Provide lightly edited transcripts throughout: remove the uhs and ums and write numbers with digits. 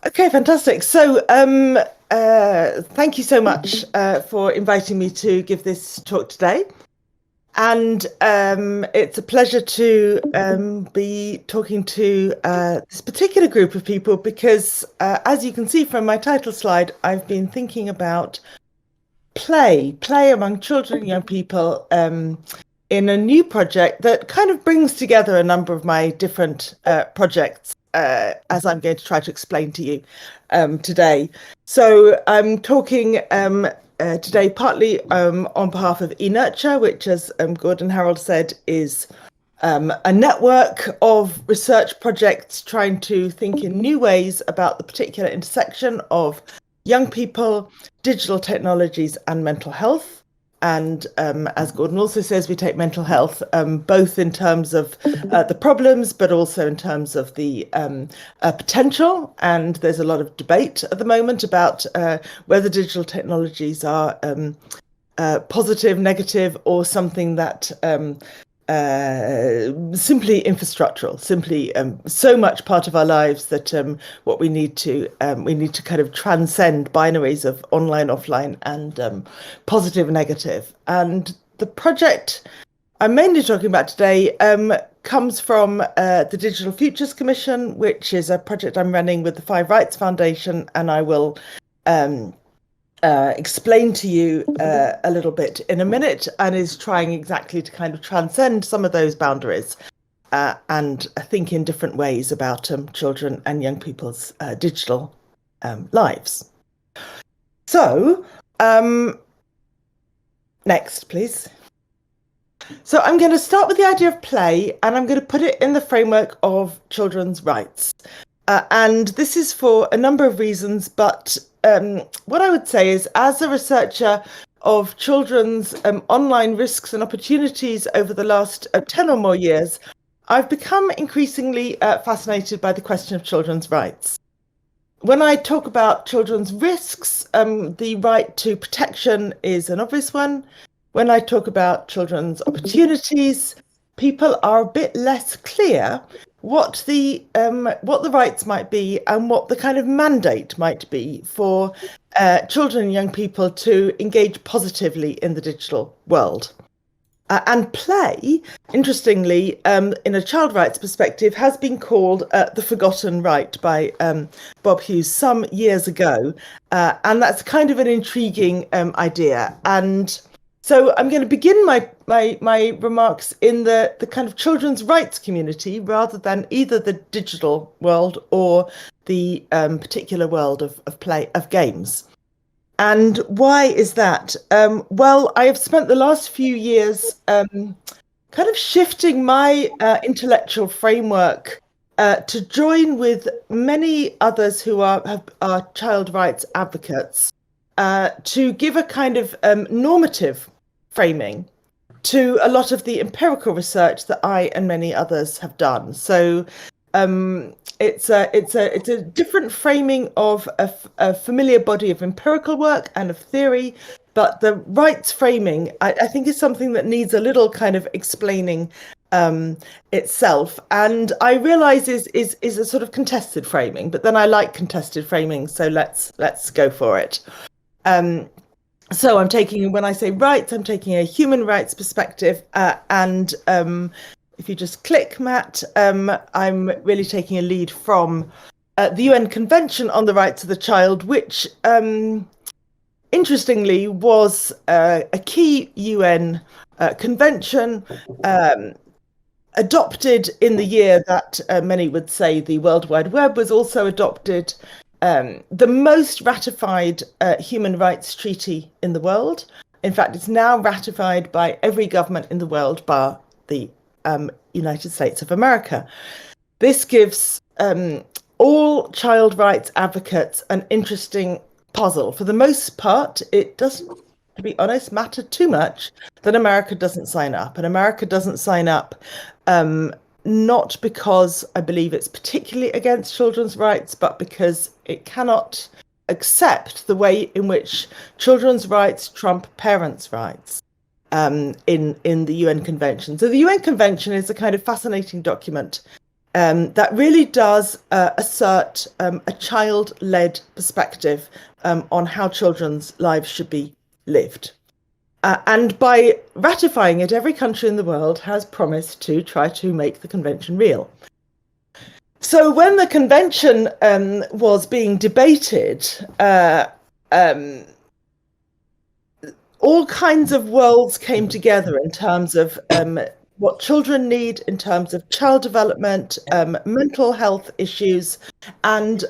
Okay, fantastic. So, thank you so much for inviting me to give this talk today. And it's a pleasure to be talking to this particular group of people because, as you can see from my title slide, I've been thinking about play among children and young people in a new project that kind of brings together a number of my different projects, as I'm going to try to explain to you today. So I'm talking today partly on behalf of eNurture, which, as Gordon Harold said, is a network of research projects trying to think in new ways about the particular intersection of young people, digital technologies, and mental health. And as Gordon also says, we take mental health both in terms of the problems, but also in terms of the potential. And there's a lot of debate at the moment about whether digital technologies are positive, negative, or something that simply infrastructural, simply so much part of our lives that what we need to kind of transcend binaries of online, offline, and positive, negative. And the project I'm mainly talking about today comes from the Digital Futures Commission, which is a project I'm running with the Five Rights Foundation, and I will explain to you a little bit in a minute, and is trying exactly to kind of transcend some of those boundaries and think in different ways about children and young people's digital lives. So, next, please. So I'm going to start with the idea of play, and I'm going to put it in the framework of children's rights. And this is for a number of reasons, but what I would say is, as a researcher of children's online risks and opportunities over the last 10 or more years, I've become increasingly fascinated by the question of children's rights. When I talk about children's risks, the right to protection is an obvious one. When I talk about children's opportunities, people are a bit less clear what the rights might be and what the kind of mandate might be for children and young people to engage positively in the digital world. And play, interestingly, in a child rights perspective, has been called the forgotten right by Bob Hughes some years ago. And that's kind of an intriguing idea. And so I'm going to begin my remarks in the kind of children's rights community rather than either the digital world or the particular world of play, of games. And why is that? Well, I have spent the last few years kind of shifting my intellectual framework to join with many others who are child rights advocates to give a kind of normative framing to a lot of the empirical research that I and many others have done. So it's a different framing of a familiar body of empirical work and of theory, but the rights framing I think is something that needs a little kind of explaining itself, and I realize is a sort of contested framing, but then I like contested framing, so let's go for it. So I'm taking, when I say rights, I'm taking a human rights perspective, and if you just click, Matt, I'm really taking a lead from the UN Convention on the Rights of the Child, which interestingly was a key UN convention adopted in the year that many would say the World Wide Web was also adopted. The most ratified human rights treaty in the world. In fact, it's now ratified by every government in the world bar the United States of America. This gives all child rights advocates an interesting puzzle. For the most part, it doesn't, to be honest, matter too much that America doesn't sign up. And America doesn't sign up not because I believe it's particularly against children's rights, but because it cannot accept the way in which children's rights trump parents' rights in the UN Convention. So the UN Convention is a kind of fascinating document that really does assert a child-led perspective on how children's lives should be lived. And by ratifying it, every country in the world has promised to try to make the convention real. So when the convention was being debated, all kinds of worlds came together in terms of what children need, in terms of child development, mental health issues, and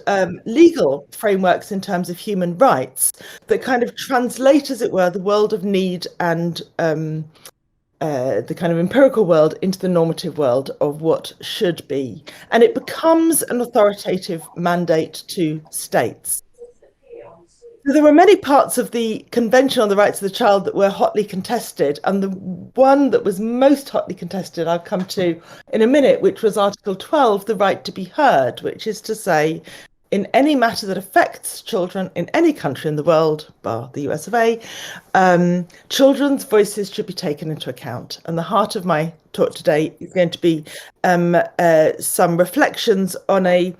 legal frameworks in terms of human rights that kind of translate, as it were, the world of need and the kind of empirical world into the normative world of what should be. And it becomes an authoritative mandate to states. So there were many parts of the Convention on the Rights of the Child that were hotly contested, and the one that was most hotly contested I'll come to in a minute, which was Article 12, the right to be heard, which is to say, in any matter that affects children in any country in the world, bar the US of A, children's voices should be taken into account. And the heart of my talk today is going to be some reflections on a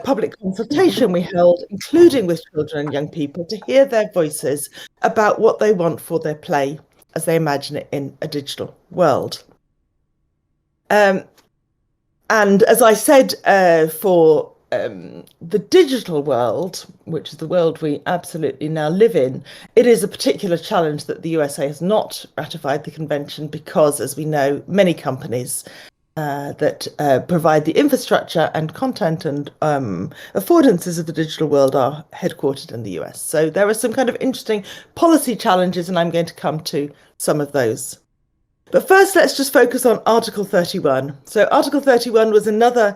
public consultation we held, including with children and young people, to hear their voices about what they want for their play as they imagine it in a digital world. And as I said, for the digital world, which is the world we absolutely now live in, it is a particular challenge that the USA has not ratified the convention because, as we know, many companies that provide the infrastructure and content and affordances of the digital world are headquartered in the US. So there are some kind of interesting policy challenges, and I'm going to come to some of those. But first, let's just focus on Article 31. So Article 31 was another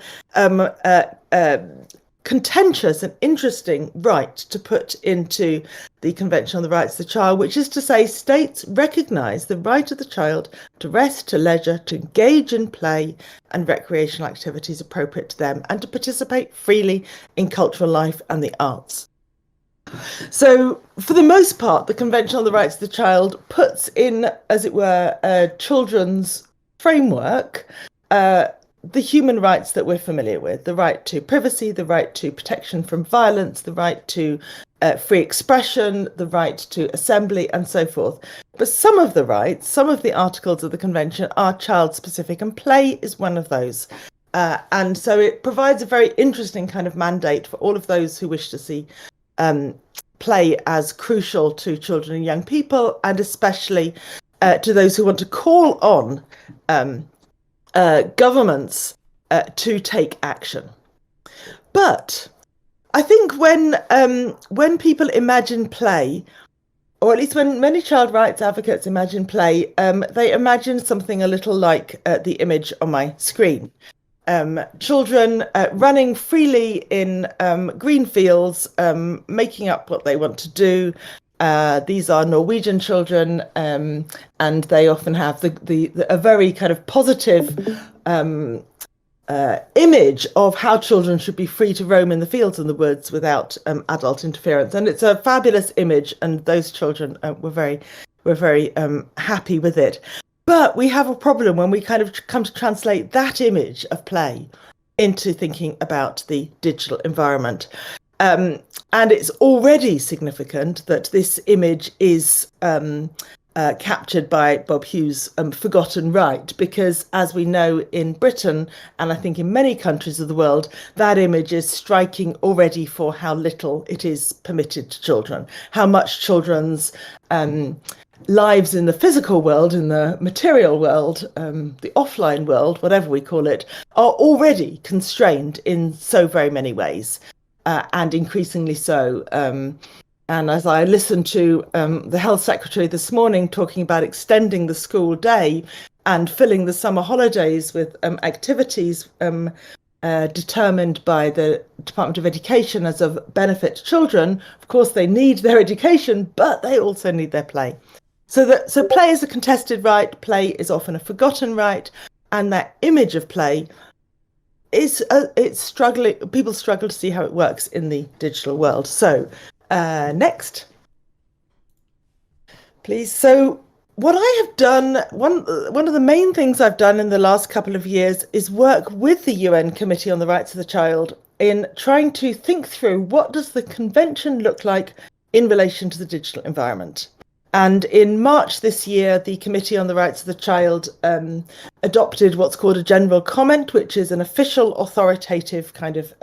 contentious and interesting right to put into the Convention on the Rights of the Child, which is to say states recognise the right of the child to rest, to leisure, to engage in play and recreational activities appropriate to them, and to participate freely in cultural life and the arts. So, for the most part, the Convention on the Rights of the Child puts in, as it were, a children's framework, the human rights that we're familiar with: the right to privacy, the right to protection from violence, the right to free expression, the right to assembly, and so forth. But some of the rights, some of the articles of the Convention are child-specific, and play is one of those. And so it provides a very interesting kind of mandate for all of those who wish to see play as crucial to children and young people, and especially to those who want to call on governments to take action. But I think when people imagine play, or at least when many child rights advocates imagine play, they imagine something a little like the image on my screen. Children running freely in green fields, making up what they want to do. These are Norwegian children, and they often have a very kind of positive image of how children should be free to roam in the fields and the woods without adult interference. And it's a fabulous image, and those children were very happy with it. But we have a problem when we kind of come to translate that image of play into thinking about the digital environment. And it's already significant that this image is captured by Bob Hughes' forgotten right, because as we know in Britain, and I think in many countries of the world, that image is striking already for how little it is permitted to children, how much children's lives in the physical world, in the material world, the offline world, whatever we call it, are already constrained in so very many ways, and increasingly so. And as I listened to the Health Secretary this morning talking about extending the school day and filling the summer holidays with activities determined by the Department of Education as of benefit to children, of course they need their education, but they also need their play. So play is a contested right, play is often a forgotten right, and that image of play is it's struggling. People struggle to see how it works in the digital world. So next, please. So what I have done, one of the main things I've done in the last couple of years is work with the UN Committee on the Rights of the Child in trying to think through what does the convention look like in relation to the digital environment. And in March this year, the Committee on the Rights of the Child adopted what's called a general comment, which is an official authoritative kind of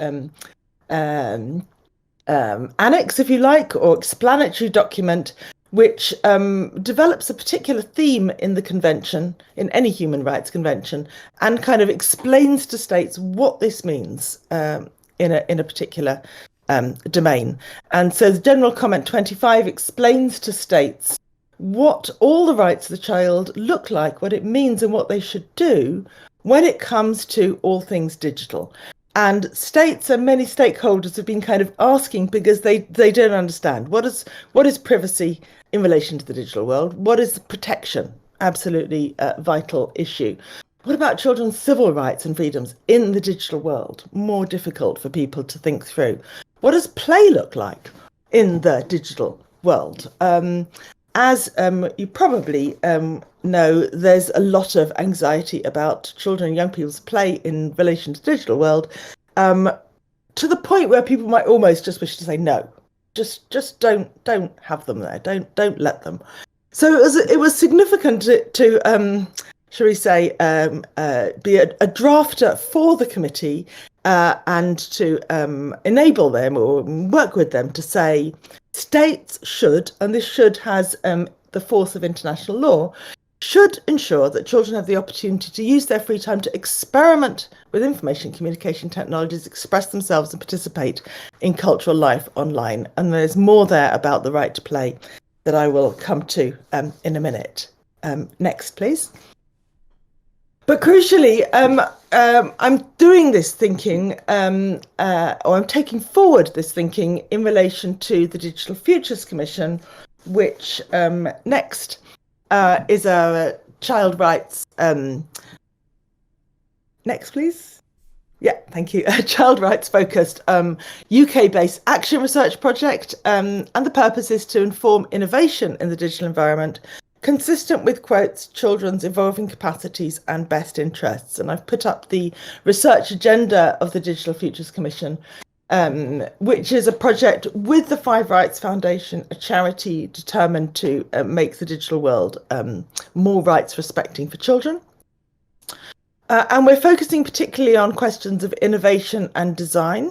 annex, if you like, or explanatory document, which develops a particular theme in the convention, in any human rights convention, and kind of explains to states what this means in a particular domain. And so the General Comment 25 explains to states what all the rights of the child look like, what it means, and what they should do when it comes to all things digital. And states and many stakeholders have been kind of asking, because they don't understand what is privacy in relation to the digital world, what is protection, absolutely vital issue. What about children's civil rights and freedoms in the digital world? More difficult for people to think through. What does play look like in the digital world? As you probably know, there's a lot of anxiety about children and young people's play in relation to the digital world, to the point where people might almost just wish to say no, just don't have them there, don't let them. So it was significant to shall we say, be a drafter for the committee and to enable them or work with them to say states should, and this should has the force of international law, should ensure that children have the opportunity to use their free time to experiment with information communication technologies, express themselves and participate in cultural life online. And there's more there about the right to play that I will come to in a minute. Next, please. But crucially, I'm doing this thinking, or I'm taking forward this thinking in relation to the Digital Futures Commission, which next is a child rights. Next, please. Yeah, thank you. A child rights focused UK-based action research project, and the purpose is to inform innovation in the digital environment, consistent with, quotes, children's evolving capacities and best interests. And I've put up the research agenda of the Digital Futures Commission, which is a project with the Five Rights Foundation, a charity determined to make the digital world more rights respecting for children. And we're focusing particularly on questions of innovation and design.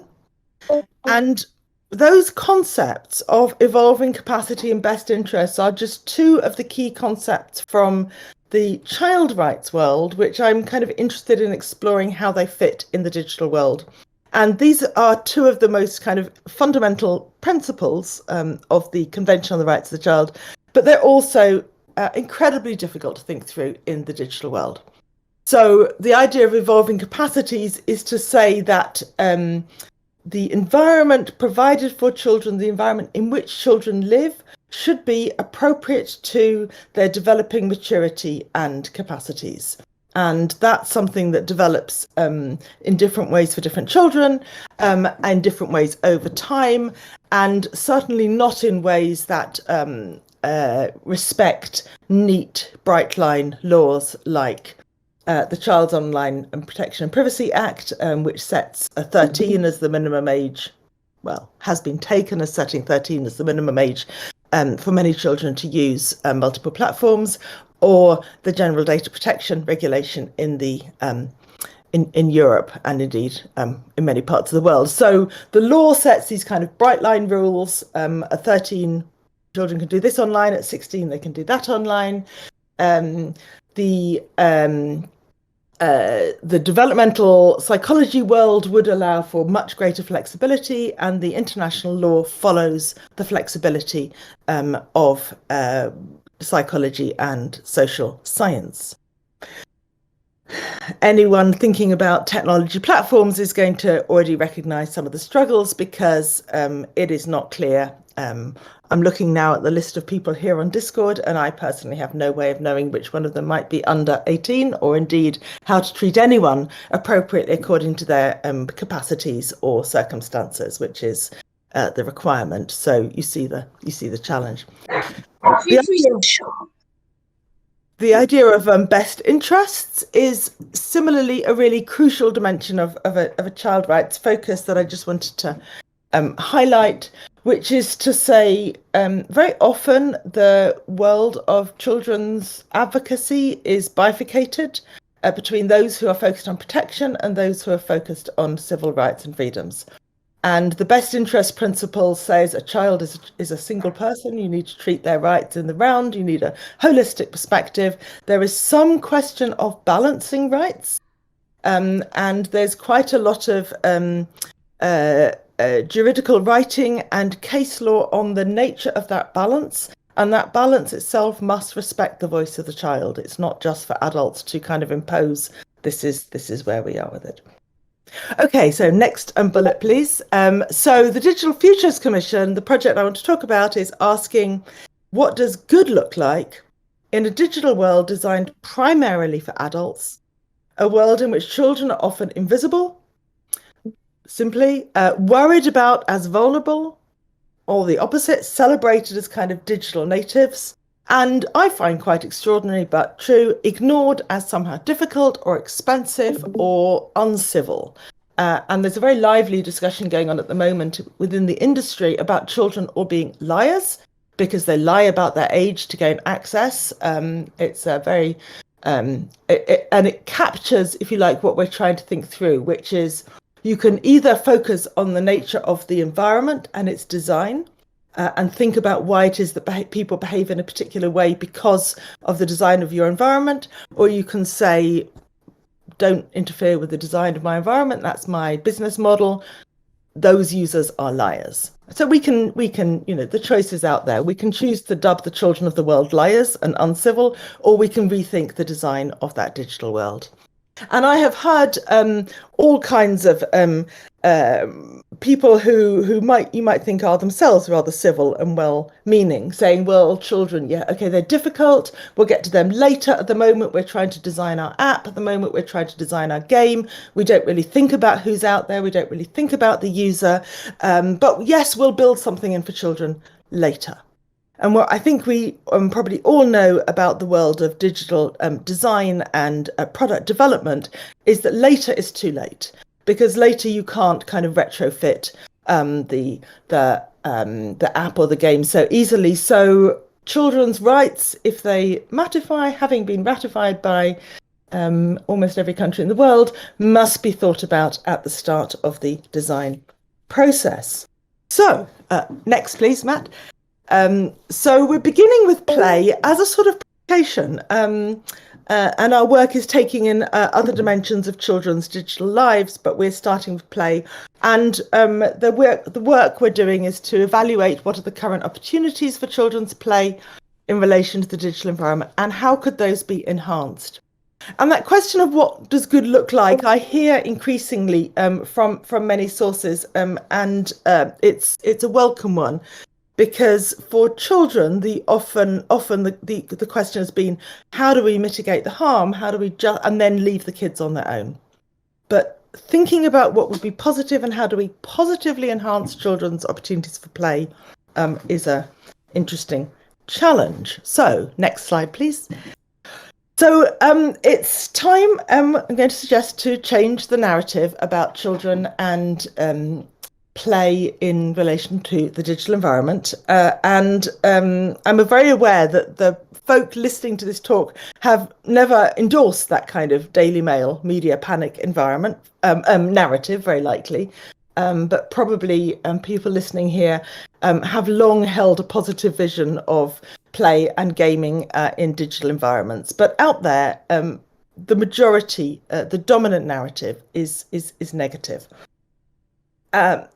And those concepts of evolving capacity and best interests are just two of the key concepts from the child rights world, which I'm kind of interested in exploring how they fit in the digital world. And these are two of the most kind of fundamental principles of the Convention on the Rights of the Child, but they're also incredibly difficult to think through in the digital world. So the idea of evolving capacities is to say that the environment provided for children, the environment in which children live, should be appropriate to their developing maturity and capacities. And that's something that develops in different ways for different children, and different ways over time, and certainly not in ways that respect neat, bright line laws like the Child's Online and Protection and Privacy Act, which sets 13 as the minimum age, well, has been taken as setting 13 as the minimum age for many children to use multiple platforms, or the General Data Protection Regulation in the in Europe and indeed in many parts of the world. So the law sets these kind of bright line rules. At 13, children can do this online. At 16, they can do that online. The developmental psychology world would allow for much greater flexibility, and the international law follows the flexibility of psychology and social science. Anyone thinking about technology platforms is going to already recognise some of the struggles, because it is not clear. I'm looking now at the list of people here on Discord, and I personally have no way of knowing which one of them might be under 18, or indeed how to treat anyone appropriately according to their capacities or circumstances, which is the requirement. So you see the challenge. The idea of best interests is similarly a really crucial dimension of a child rights focus that I just wanted to highlight, which is to say very often the world of children's advocacy is bifurcated between those who are focused on protection and those who are focused on civil rights and freedoms. And the best interest principle says a child is a single person. You need to treat their rights in the round. You need a holistic perspective. There is some question of balancing rights. And there's quite a lot of juridical writing and case law on the nature of that balance. And that balance itself must respect the voice of the child. It's not just for adults to kind of impose, this is where we are with it. Okay, so next bullet, please. So the Digital Futures Commission, the project I want to talk about, is asking, what does good look like in a digital world designed primarily for adults, a world in which children are often invisible, simply worried about as vulnerable, or the opposite, celebrated as kind of digital natives, and I find quite extraordinary but true, ignored as somehow difficult or expensive or uncivil. And there's a very lively discussion going on at the moment within the industry about children all being liars because they lie about their age to gain access. It's a very, and it captures, if you like, what we're trying to think through, which is you can either focus on the nature of the environment and its design, and think about why it is that people behave in a particular way because of the design of your environment, or you can say, don't interfere with the design of my environment, that's my business model, those users are liars. So we can, the choice is out there. We can choose to dub the children of the world liars and uncivil, or we can rethink the design of that digital world. And I have heard all kinds of people who you might think are themselves rather civil and well-meaning, saying, well, children, yeah, okay, they're difficult. We'll get to them later. At the moment, we're trying to design our app. At the moment, we're trying to design our game. We don't really think about who's out there. We don't really think about the user. But yes, we'll build something in for children later. And what I think we probably all know about the world of digital design and product development is that later is too late, because later you can't kind of retrofit the app or the game so easily. So children's rights, if they ratify, having been ratified by almost every country in the world, must be thought about at the start of the design process. So next, please, Matt. So we're beginning with play as a sort of provocation, and our work is taking in other dimensions of children's digital lives, but we're starting with play. And the work we're doing is to evaluate what are the current opportunities for children's play in relation to the digital environment, and how could those be enhanced. And that question of what does good look like, I hear increasingly from many sources, and it's a welcome one. Because for children, often the question has been, how do we mitigate the harm? How do we and then leave the kids on their own? But thinking about what would be positive and how do we positively enhance children's opportunities for play is a interesting challenge. So next slide, please. So it's time, I'm going to suggest, to change the narrative about children and play in relation to the digital environment. And I'm very aware that the folk listening to this talk have never endorsed that kind of Daily Mail media panic environment narrative, very likely. But probably people listening here have long held a positive vision of play and gaming in digital environments. But out there, the majority, the dominant narrative is negative.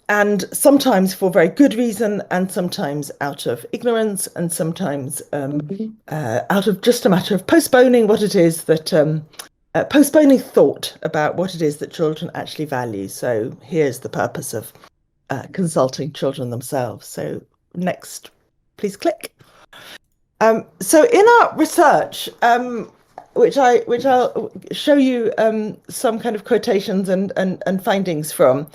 And sometimes for very good reason, and sometimes out of ignorance, and sometimes out of just a matter of postponing what it is that postponing thought about what it is that children actually value. So here's the purpose of consulting children themselves. So next, please click. So in our research, which I'll show you some kind of quotations and findings from.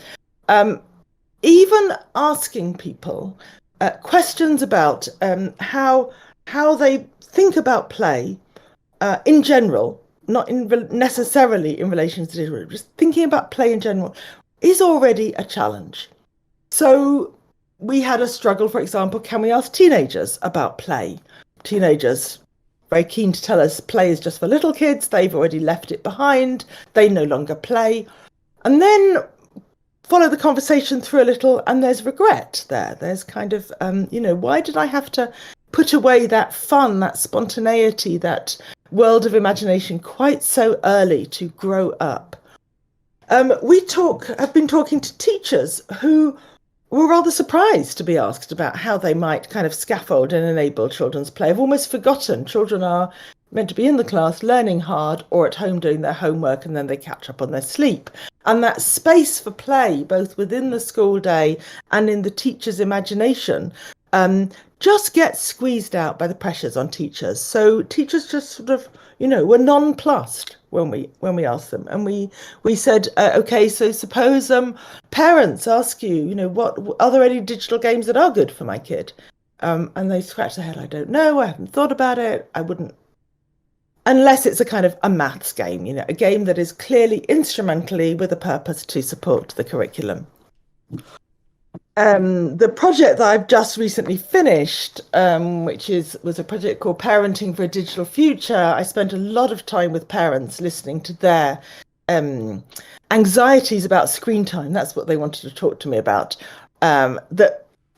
Even asking people questions about how they think about play in general, not necessarily in relation to digital, just thinking about play in general is already a challenge. So we had a struggle, for example, can we ask teenagers about play? Teenagers very keen to tell us play is just for little kids. They've already left it behind. They no longer play. And then follow the conversation through a little, and there's regret there. There's kind of, why did I have to put away that fun, that spontaneity, that world of imagination quite so early to grow up? We have been talking to teachers who were rather surprised to be asked about how they might kind of scaffold and enable children's play. I've almost forgotten children are meant to be in the class learning hard or at home doing their homework, and then they catch up on their sleep. And that space for play, both within the school day and in the teacher's imagination, just gets squeezed out by the pressures on teachers. So teachers just sort of, were nonplussed when we asked them, and we said, okay, so suppose parents ask you, what are there any digital games that are good for my kid? And they scratch their head. I don't know. I haven't thought about it. I wouldn't, unless it's a kind of a maths game, a game that is clearly instrumentally with a purpose to support the curriculum. The project that I've just recently finished, which was a project called Parenting for a Digital Future, I spent a lot of time with parents listening to their anxieties about screen time. That's what they wanted to talk to me about.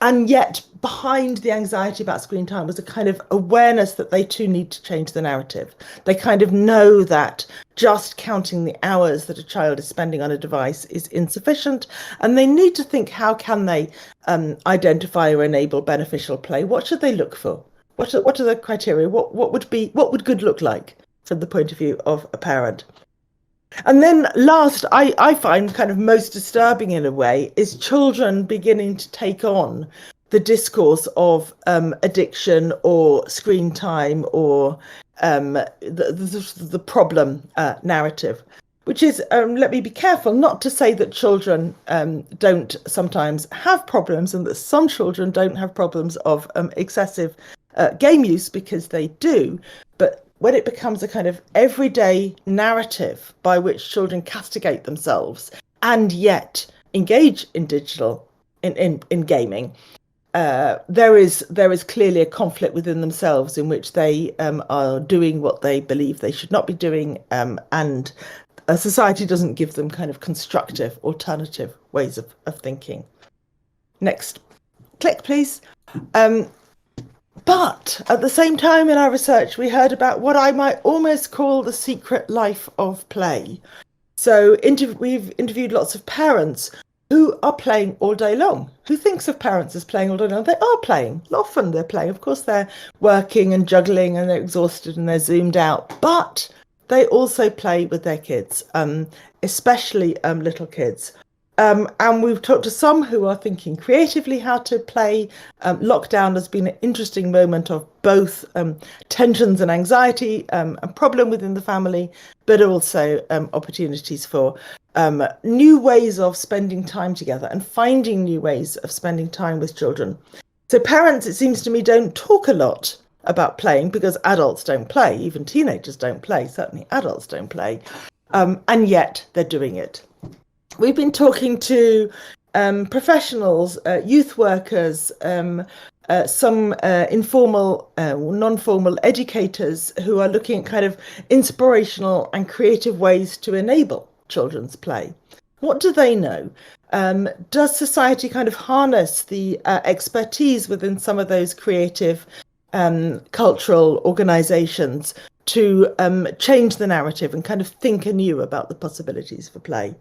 And yet behind the anxiety about screen time was a kind of awareness that they too need to change the narrative. They kind of know that just counting the hours that a child is spending on a device is insufficient, and they need to think, how can they identify or enable beneficial play? What should they look for? What are the criteria? What would good look like from the point of view of a parent? And then last, I find kind of most disturbing in a way is children beginning to take on the discourse of addiction or screen time or the problem narrative, which is, let me be careful not to say that children don't sometimes have problems and that some children don't have problems of excessive game use, because they do. But when it becomes a kind of everyday narrative by which children castigate themselves and yet engage in digital, in gaming, there is clearly a conflict within themselves in which they are doing what they believe they should not be doing, and society doesn't give them kind of constructive, alternative ways of thinking. Next click, please. But at the same time in our research, we heard about what I might almost call the secret life of play. So we've interviewed lots of parents who are playing all day long. Who thinks of parents as playing all day long? They are playing. Often they're playing. Of course, they're working and juggling and they're exhausted and they're zoomed out. But they also play with their kids, especially little kids. And we've talked to some who are thinking creatively how to play. Lockdown has been an interesting moment of both tensions and anxiety, a problem within the family, but also opportunities for new ways of spending time together and finding new ways of spending time with children. So parents, it seems to me, don't talk a lot about playing because adults don't play, even teenagers don't play, certainly adults don't play, and yet they're doing it. We've been talking to professionals, youth workers, some informal, non-formal educators who are looking at kind of inspirational and creative ways to enable children's play. What do they know? Does society kind of harness the expertise within some of those creative cultural organizations to change the narrative and kind of think anew about the possibilities for play?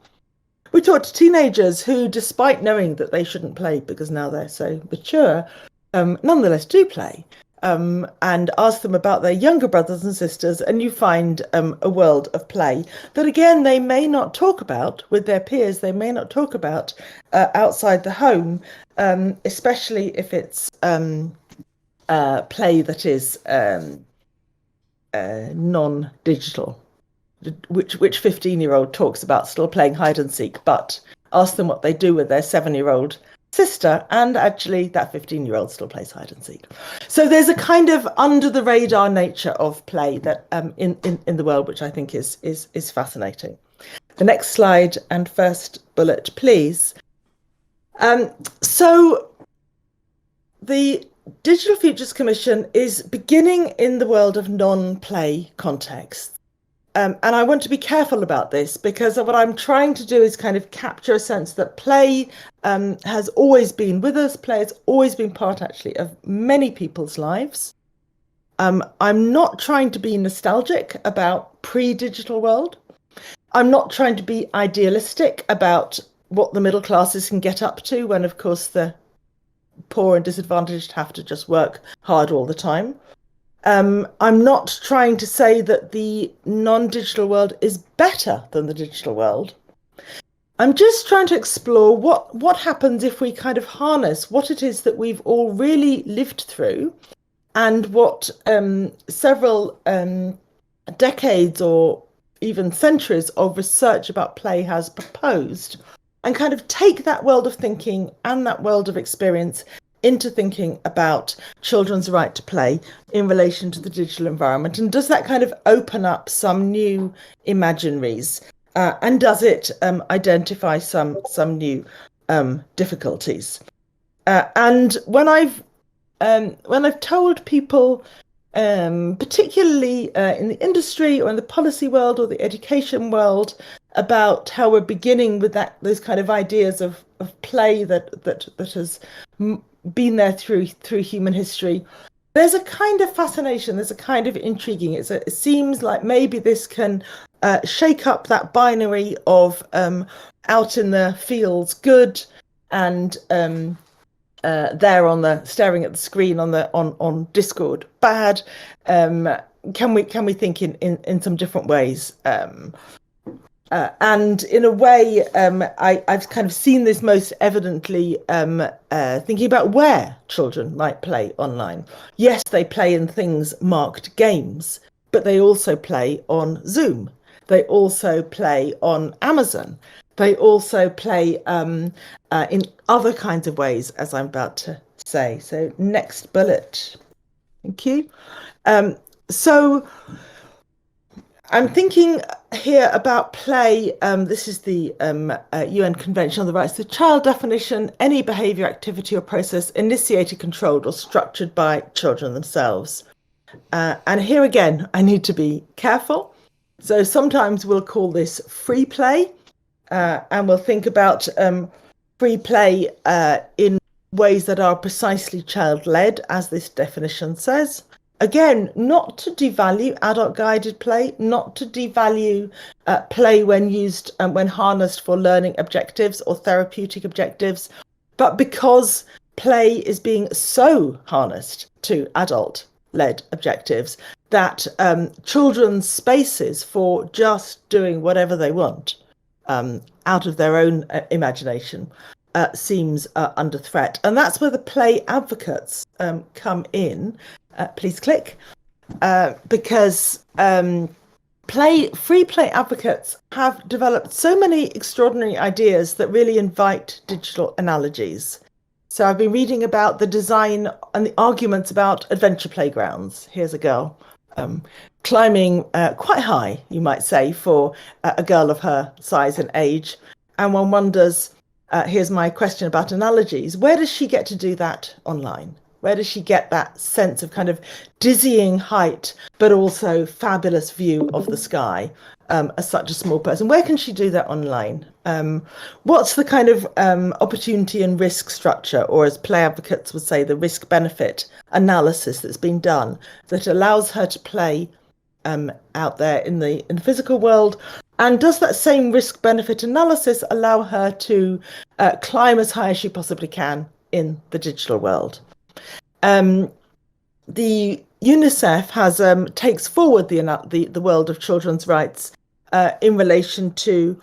We talked to teenagers who, despite knowing that they shouldn't play because now they're so mature, nonetheless do play, and ask them about their younger brothers and sisters, and you find a world of play that, again, they may not talk about with their peers, they may not talk about outside the home, especially if it's play that is non-digital. Which 15-year-old talks about still playing hide and seek, but ask them what they do with their 7-year-old sister, and actually that 15-year-old still plays hide and seek. So there's a kind of under the radar nature of play that in the world, which I think is fascinating. The next slide and first bullet, please. So the Digital Futures Commission is beginning in the world of non-play contexts. And I want to be careful about this because what I'm trying to do is kind of capture a sense that play has always been with us. Play has always been part, actually, of many people's lives. I'm not trying to be nostalgic about pre-digital world. I'm not trying to be idealistic about what the middle classes can get up to when, of course, the poor and disadvantaged have to just work hard all the time. I'm not trying to say that the non-digital world is better than the digital world. I'm just trying to explore what happens if we kind of harness what it is that we've all really lived through and what several decades or even centuries of research about play has proposed, and kind of take that world of thinking and that world of experience into thinking about children's right to play in relation to the digital environment. And does that kind of open up some new imaginaries? And does it identify some new difficulties? And when I've told people, particularly in the industry or in the policy world or the education world, about how we're beginning with those kind of ideas of play that has been there through human history, there's a kind of fascination, there's a kind of intriguing. It seems like maybe this can shake up that binary of out in the fields good and there on the staring at the screen on Discord bad. Can we think in some different ways? And in a way, I've kind of seen this most evidently thinking about where children might play online. Yes, they play in things marked games, but they also play on Zoom. They also play on Amazon. They also play in other kinds of ways, as I'm about to say. So next bullet. Thank you. So I'm thinking here about play. This is the UN Convention on the Rights of the Child definition: any behaviour, activity or process initiated, controlled or structured by children themselves. And here again, I need to be careful. So sometimes we'll call this free play, and we'll think about free play in ways that are precisely child-led, as this definition says. Again, not to devalue adult-guided play, not to devalue play when used and when harnessed for learning objectives or therapeutic objectives, but because play is being so harnessed to adult-led objectives that children's spaces for just doing whatever they want out of their own imagination seems under threat. And that's where the play advocates come in. Please click, because free play advocates have developed so many extraordinary ideas that really invite digital analogies. So I've been reading about the design and the arguments about adventure playgrounds. Here's a girl climbing quite high, you might say, for a girl of her size and age. And one wonders, here's my question about analogies, where does she get to do that online? Where does she get that sense of kind of dizzying height, but also fabulous view of the sky as such a small person? Where can she do that online? What's the kind of opportunity and risk structure, or as play advocates would say, the risk benefit analysis that's been done that allows her to play out there in the physical world? And does that same risk benefit analysis allow her to climb as high as she possibly can in the digital world? The UNICEF takes forward the world of children's rights in relation to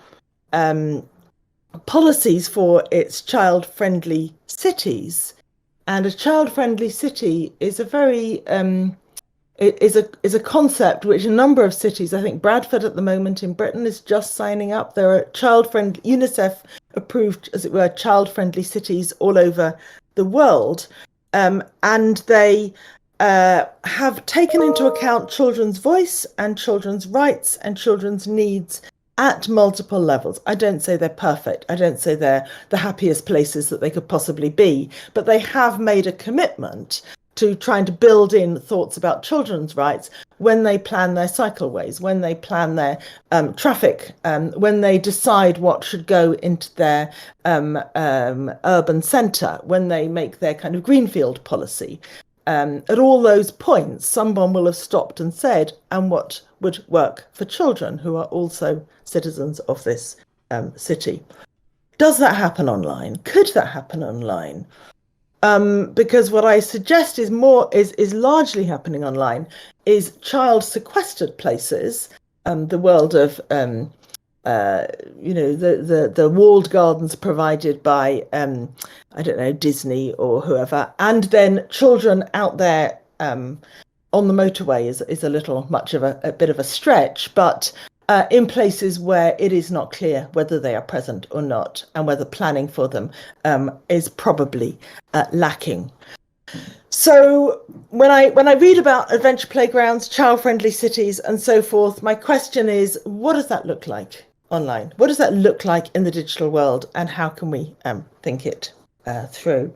policies for its child-friendly cities, and a child-friendly city is a very is a concept which a number of cities, I think Bradford at the moment in Britain is just signing up. There are child-friendly, UNICEF approved, as it were, child-friendly cities all over the world, and they have taken into account children's voice and children's rights and children's needs at multiple levels. I don't say they're perfect. I don't say they're the happiest places that they could possibly be, but they have made a commitment to trying to build in thoughts about children's rights when they plan their cycleways, when they plan their traffic, when they decide what should go into their urban centre, when they make their kind of greenfield policy. At all those points, someone will have stopped and said, and what would work for children who are also citizens of this city. Does that happen online? Could that happen online? Because what I suggest is largely happening online is child sequestered places, the world of the walled gardens provided by I don't know, Disney or whoever, and then children out there on the motorway is a little much of a bit of a stretch, but in places where it is not clear whether they are present or not, and whether planning for them is probably lacking. So when I read about adventure playgrounds, child-friendly cities, and so forth, my question is, what does that look like online? What does that look like in the digital world, and how can we think it through?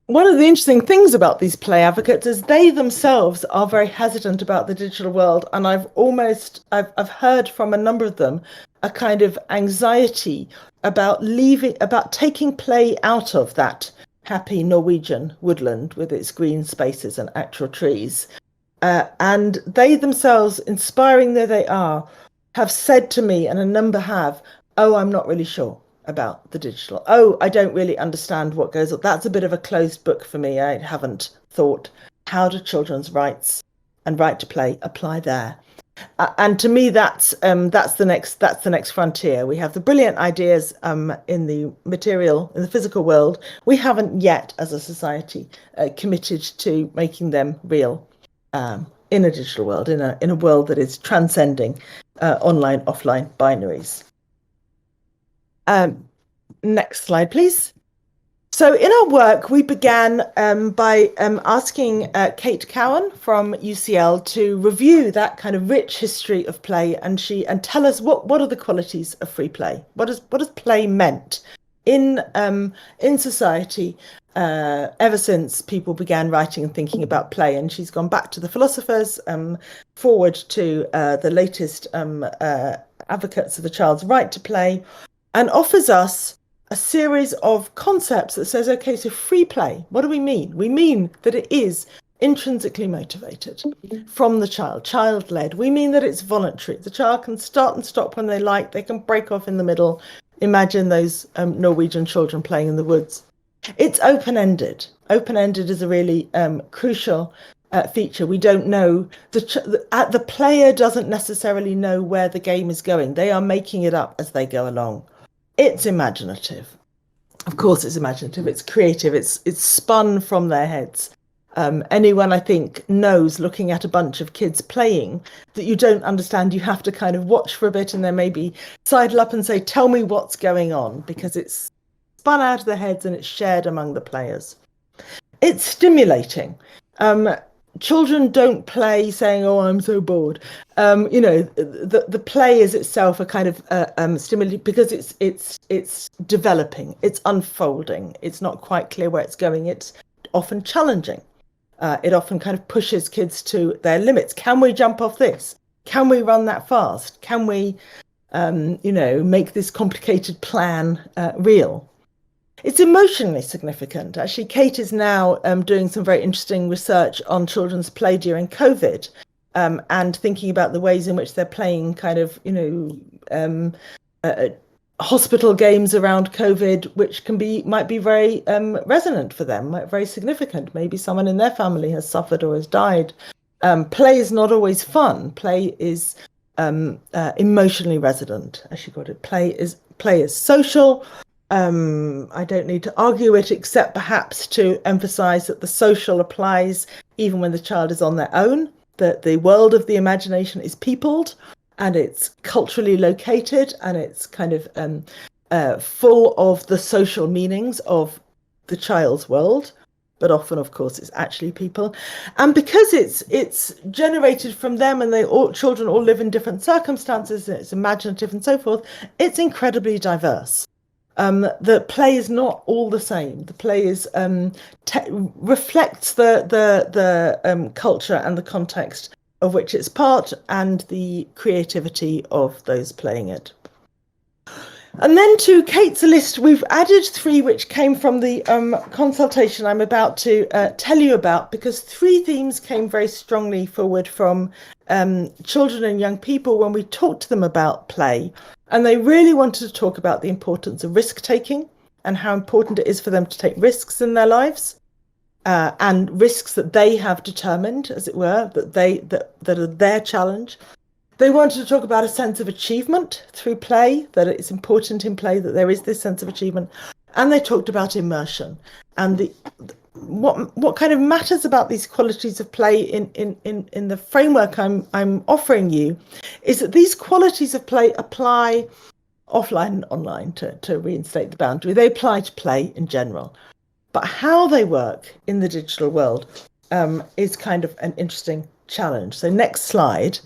One of the interesting things about these play advocates is they themselves are very hesitant about the digital world, and I've heard from a number of them a kind of anxiety about taking play out of that happy Norwegian woodland with its green spaces and actual trees. And they themselves, inspiring though they are, have said to me, and a number have, "Oh, I'm not really sure about the digital. Oh, I don't really understand what goes on. That's a bit of a closed book for me. I haven't thought, how do children's rights and right to play apply there?" And to me, that's the next frontier. We have the brilliant ideas in the physical world. We haven't yet, as a society, committed to making them real in a digital world, in a world that is transcending online, offline binaries. Next slide, please. So in our work, we began by asking Kate Cowan from UCL to review that kind of rich history of play, and tell us what are the qualities of free play. What has play meant in society ever since people began writing and thinking about play? And she's gone back to the philosophers, forward to the latest advocates of the child's right to play, and offers us a series of concepts that says, okay, so free play, what do we mean? We mean that it is intrinsically motivated from the child-led. We mean that it's voluntary. The child can start and stop when they like. They can break off in the middle. Imagine those Norwegian children playing in the woods. It's open-ended. Open-ended is a really crucial feature. We don't know, the player doesn't necessarily know where the game is going. They are making it up as they go along. It's imaginative. Of course, it's imaginative. It's creative. It's spun from their heads. Anyone, I think, knows, looking at a bunch of kids playing, that you don't understand. You have to kind of watch for a bit and then maybe sidle up and say, "Tell me what's going on," because it's spun out of their heads and it's shared among the players. It's stimulating. Children don't play saying, "Oh, I'm so bored." The play is itself a kind of stimulating, because it's developing, it's unfolding. It's not quite clear where it's going. It's often challenging. It often kind of pushes kids to their limits. Can we jump off this? Can we run that fast? Can we, make this complicated plan real? It's emotionally significant. Actually, Kate is now doing some very interesting research on children's play during COVID, and thinking about the ways in which they're playing kind of, hospital games around COVID, which might be very resonant for them, very significant. Maybe someone in their family has suffered or has died. Play is not always fun. Play is emotionally resonant, as she called it. Play is social. I don't need to argue it, except perhaps to emphasize that the social applies even when the child is on their own, that the world of the imagination is peopled and it's culturally located and it's kind of full of the social meanings of the child's world. But often, of course, it's actually people. And because it's generated from them and children all live in different circumstances, and it's imaginative and so forth, it's incredibly diverse. The play is not all the same. The play is reflects the culture and the context of which it's part and the creativity of those playing it. And then to Kate's list, we've added 3 which came from the consultation I'm about to tell you about, because 3 themes came very strongly forward from children and young people when we talked to them about play. And they really wanted to talk about the importance of risk-taking and how important it is for them to take risks in their lives, and risks that they have determined, as it were, that are their challenge. They wanted to talk about a sense of achievement through play, that it's important in play that there is this sense of achievement. And they talked about immersion and what kind of matters about these qualities of play in the framework I'm offering you is that these qualities of play apply offline and online, to reinstate the boundary. They apply to play in general. But how they work in the digital world is kind of an interesting challenge. So next slide.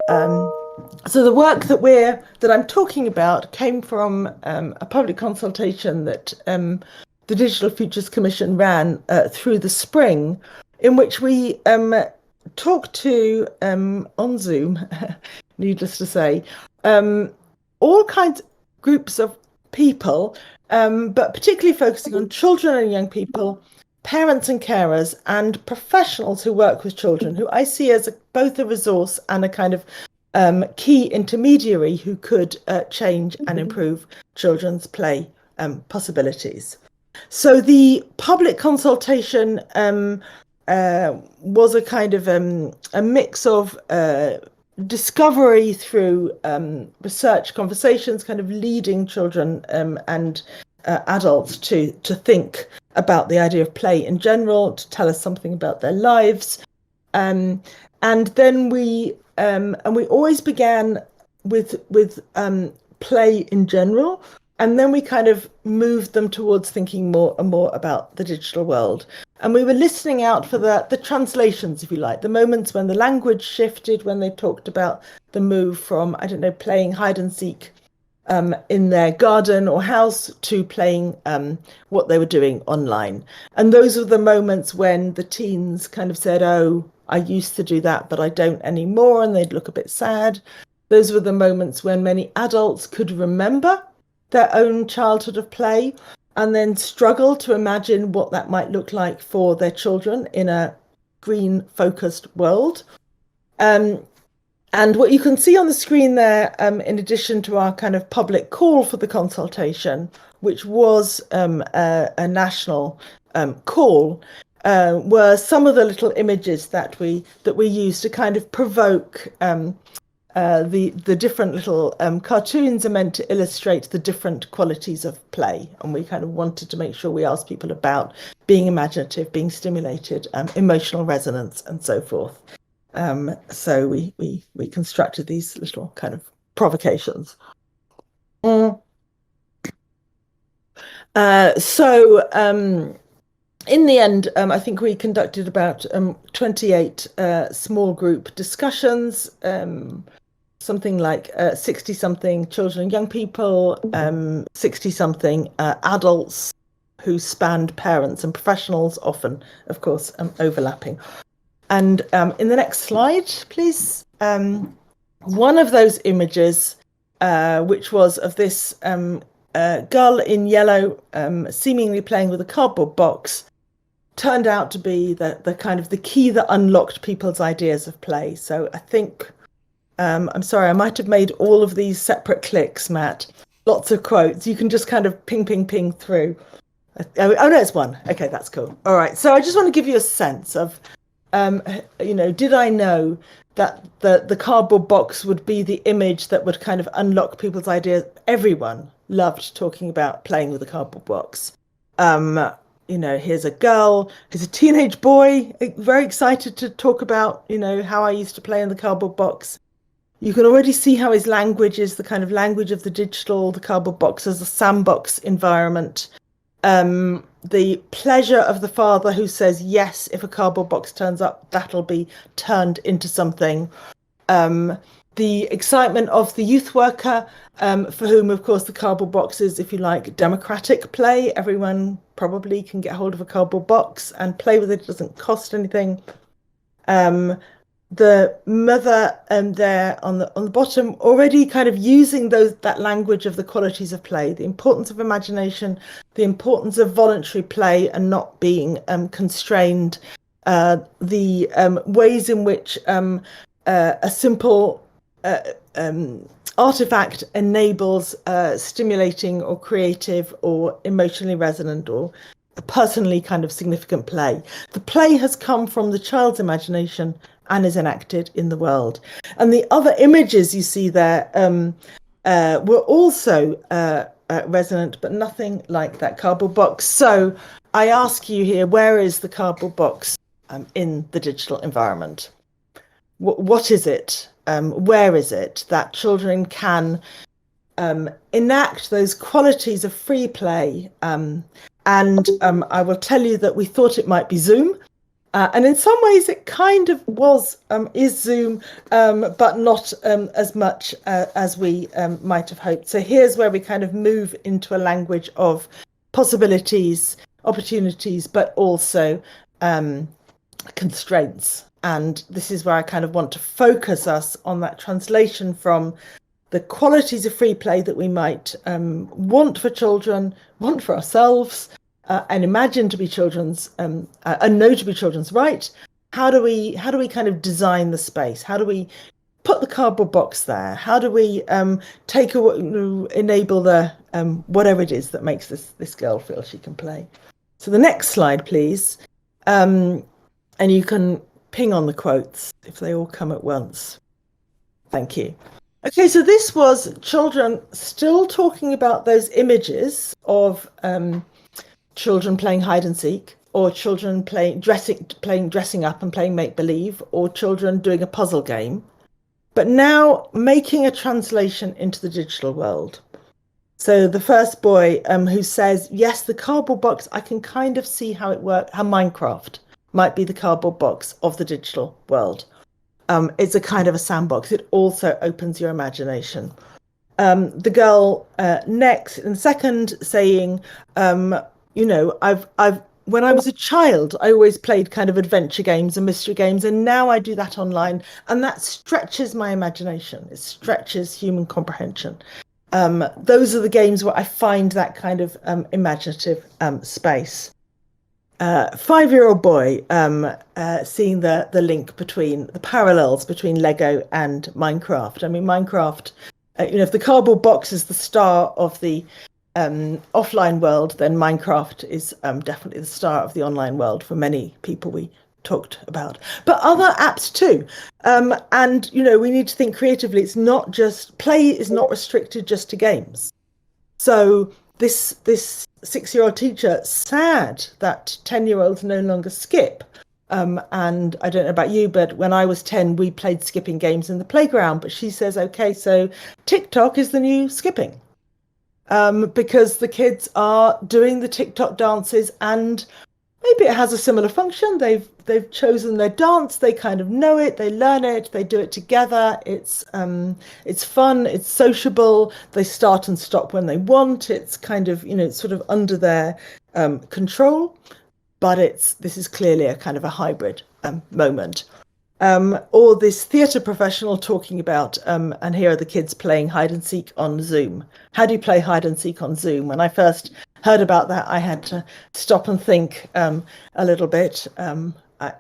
So the work that I'm talking about came from a public consultation that the Digital Futures Commission ran through the spring, in which we talked to, on Zoom, needless to say, all kinds of groups of people, but particularly focusing on children and young people, parents and carers, and professionals who work with children, who I see as both a resource and a kind of key intermediary who could change and improve children's play possibilities. So the public consultation was a kind of a mix of discovery through research, conversations, kind of leading children and adults to think about the idea of play in general, to tell us something about their lives. And then we always began with play in general, and then we kind of moved them towards thinking more and more about the digital world. And we were listening out for the translations, if you like, the moments when the language shifted, when they talked about the move from, I don't know, playing hide and seek in their garden or house to playing what they were doing online. And those were the moments when the teens kind of said, oh, I used to do that, but I don't anymore, and they'd look a bit sad. Those were the moments when many adults could remember their own childhood of play and then struggle to imagine what that might look like for their children in a green-focused world. And what you can see on the screen there, in addition to our kind of public call for the consultation, which was a national call, were some of the little images that we used to kind of provoke. The different little cartoons are meant to illustrate the different qualities of play, and we kind of wanted to make sure we asked people about being imaginative, being stimulated, emotional resonance, and so forth. So we constructed these little kind of provocations. In the end, I think we conducted about 28 small group discussions, something like 60-something children and young people, 60-something adults who spanned parents and professionals, often, of course, overlapping. And in the next slide, please, one of those images, which was of this girl in yellow, seemingly playing with a cardboard box, turned out to be the kind of the key that unlocked people's ideas of play. So I think, I'm sorry, I might have made all of these separate clicks, Matt. Lots of quotes. You can just kind of ping through. Oh no, it's one. Okay, that's cool. All right. So I just want to give you a sense of, did I know that the cardboard box would be the image that would kind of unlock people's ideas. Everyone loved talking about playing with a cardboard box. Here's a girl, here's a teenage boy, very excited to talk about, how I used to play in the cardboard box. You can already see how his language is the kind of language of the digital, the cardboard box as a sandbox environment. The pleasure of the father who says, yes, if a cardboard box turns up, that'll be turned into something. The excitement of the youth worker, for whom, of course, the cardboard box is, if you like, democratic play. Everyone probably can get hold of a cardboard box and play with it. It doesn't cost anything. The mother there on the bottom already kind of using that language of the qualities of play, the importance of imagination, the importance of voluntary play and not being constrained, the ways in which a simple artifact enables stimulating or creative or emotionally resonant or personally kind of significant play. The play has come from the child's imagination and is enacted in the world. And the other images you see there were also resonant, but nothing like that cardboard box. So I ask you here, where is the cardboard box in the digital environment? What is it? Where is it that children can enact those qualities of free play? And I will tell you that we thought it might be Zoom. And in some ways it kind of is Zoom, but not as much as we might have hoped. So here's where we kind of move into a language of possibilities, opportunities, but also constraints. And this is where I kind of want to focus us on that translation from the qualities of free play that we might want for children, want for ourselves, and imagine to be children's and know to be children's right. How do we kind of design the space? How do we put the cardboard box there? How do we enable the whatever it is that makes this girl feel she can play? So the next slide, please. And you can ping on the quotes if they all come at once. Thank you. Okay, so this was children still talking about those images of children playing hide and seek, or children dressing up and playing make-believe, or children doing a puzzle game, but now making a translation into the digital world. So the first boy who says, yes, the cardboard box, I can kind of see how it works, how Minecraft might be the cardboard box of the digital world. It's a kind of a sandbox. It also opens your imagination. The girl next in second saying, I've when I was a child, I always played kind of adventure games and mystery games, and now I do that online, and that stretches my imagination. It stretches human comprehension. Those are the games where I find that kind of imaginative space. 5-year-old boy seeing the link between the parallels between Lego and Minecraft. I mean, Minecraft, if the cardboard box is the star of the offline world, then Minecraft is definitely the star of the online world for many people we talked about, but other apps too. And we need to think creatively. It's not just play is not restricted just to games. So this 6-year-old teacher, sad that 10-year-olds no longer skip. And I don't know about you, but when I was 10, we played skipping games in the playground. But she says, okay, so TikTok is the new skipping. Because the kids are doing the TikTok dances, and maybe it has a similar function. They've chosen their dance. They kind of know it. They learn it. They do it together. It's fun. It's sociable. They start and stop when they want. It's kind of it's sort of under their control. But this is clearly a kind of a hybrid moment. Or this theatre professional talking about, and here are the kids playing hide and seek on Zoom. How do you play hide and seek on Zoom? When I first heard about that, I had to stop and think a little bit.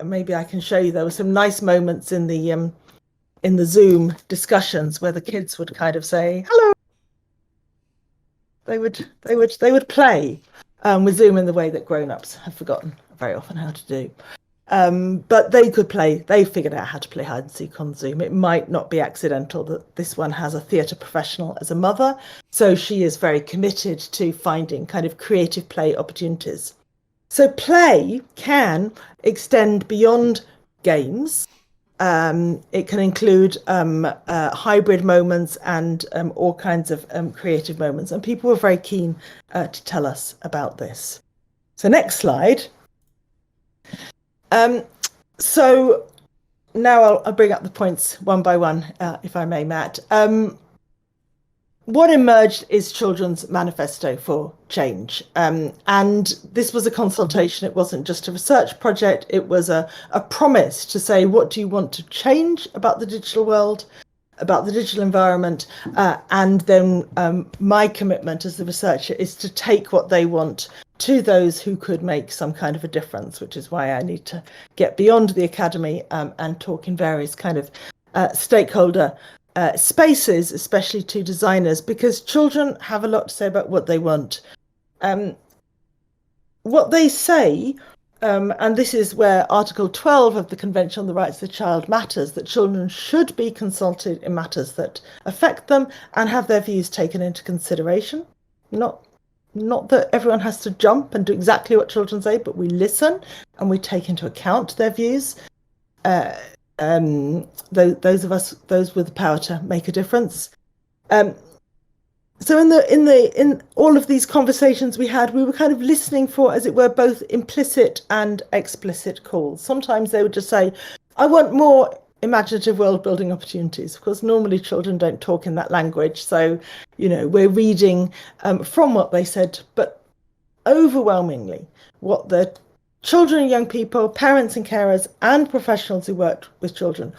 Maybe I can show you. There were some nice moments in the Zoom discussions where the kids would kind of say hello. They would play with Zoom in the way that grown-ups have forgotten very often how to do. But they could play, they figured out how to play hide and seek on Zoom. It might not be accidental that this one has a theatre professional as a mother. So she is very committed to finding kind of creative play opportunities. So play can extend beyond games. It can include hybrid moments and all kinds of creative moments. And people were very keen to tell us about this. So next slide. So now I'll bring up the points one by one, if I may, Matt. What emerged is Children's Manifesto for Change. And this was a consultation. It wasn't just a research project. It was a promise to say, what do you want to change about the digital world, about the digital environment? And then my commitment as the researcher is to take what they want to those who could make some kind of a difference, which is why I need to get beyond the academy and talk in various kind of stakeholder spaces, especially to designers, because children have a lot to say about what they want. What they say, and this is where Article 12 of the Convention on the Rights of the Child matters, that children should be consulted in matters that affect them and have their views taken into consideration. Not that everyone has to jump and do exactly what children say, but we listen and we take into account their views. Those of us, those with the power to make a difference. So in all of these conversations we had, we were kind of listening for, as it were, both implicit and explicit calls. Sometimes they would just say, I want more imaginative world building opportunities. Of course, normally children don't talk in that language. So, we're reading from what they said, but overwhelmingly what the children and young people, parents and carers, and professionals who worked with children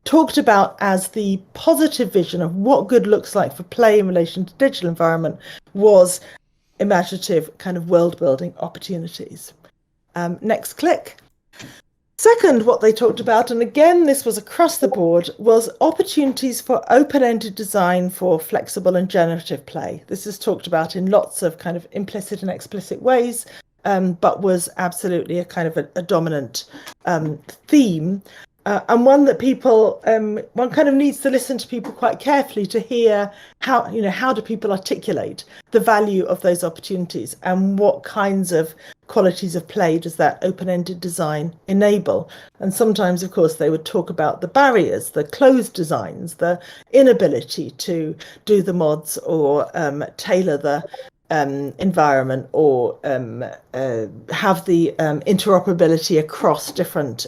talked about as the positive vision of what good looks like for play in relation to digital environment was imaginative kind of world building opportunities. Next click. Second, what they talked about, and again, this was across the board, was opportunities for open-ended design for flexible and generative play. This is talked about in lots of kind of implicit and explicit ways, but was absolutely a kind of a dominant theme. And one that people, one kind of needs to listen to people quite carefully to hear how do people articulate the value of those opportunities and what kinds of qualities of play does that open-ended design enable. And sometimes, of course, they would talk about the barriers, the closed designs, the inability to do the mods or tailor the environment or have the interoperability across different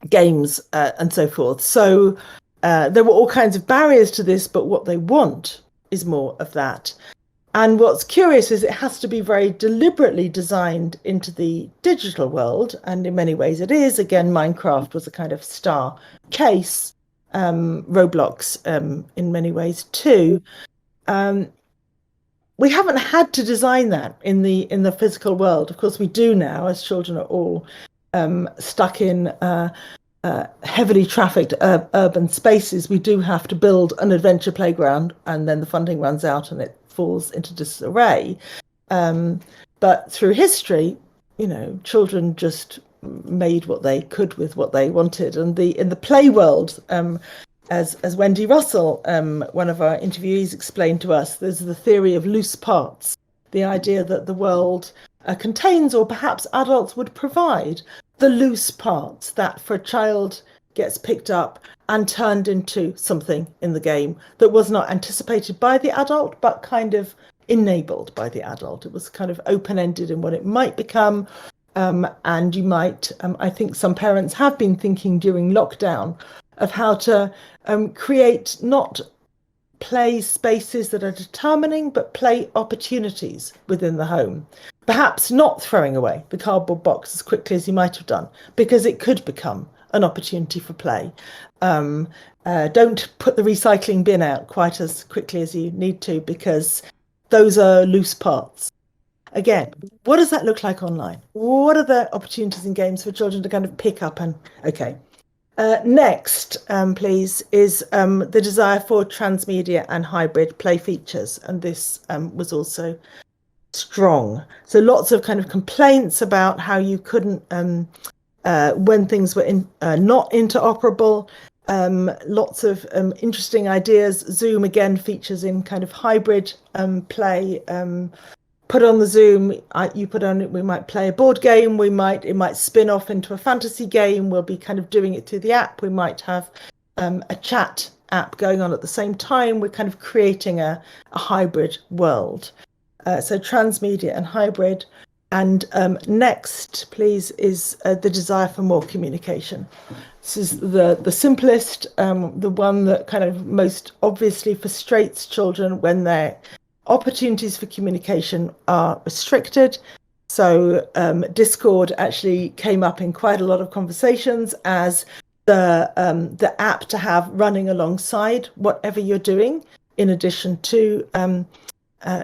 games and so forth. So there were all kinds of barriers to this, but what they want is more of that. And what's curious is it has to be very deliberately designed into the digital world, and in many ways it is. Again, Minecraft was a kind of star case, Roblox in many ways too. We haven't had to design that in the physical world. Of course, we do now, as children are all stuck in heavily trafficked urban spaces. We do have to build an adventure playground, and then the funding runs out and it falls into disarray. But through history, children just made what they could with what they wanted. And in the play world, as Wendy Russell, one of our interviewees, explained to us, there's the theory of loose parts, the idea that the world contains, or perhaps adults would provide, the loose parts that for a child gets picked up and turned into something in the game that was not anticipated by the adult, but kind of enabled by the adult. It was kind of open-ended in what it might become. And you might, I think some parents have been thinking during lockdown of how to create not play spaces that are determining, but play opportunities within the home. Perhaps not throwing away the cardboard box as quickly as you might have done, because it could become an opportunity for play. Don't put the recycling bin out quite as quickly as you need to, because those are loose parts. Again, what does that look like online? What are the opportunities in games for children to kind of pick up and, okay. Next, please, is the desire for transmedia and hybrid play features. And this was also strong. So lots of kind of complaints about how you couldn't, when things were not interoperable. Lots of interesting ideas. Zoom again features in kind of hybrid play. Put on the Zoom, you put on it, we might play a board game, it might spin off into a fantasy game, we'll be kind of doing it through the app, we might have a chat app going on at the same time. We're kind of creating a hybrid world. So transmedia and hybrid. And next, please, is the desire for more communication. This is the simplest, the one that kind of most obviously frustrates children when their opportunities for communication are restricted. So Discord actually came up in quite a lot of conversations as the app to have running alongside whatever you're doing, in addition to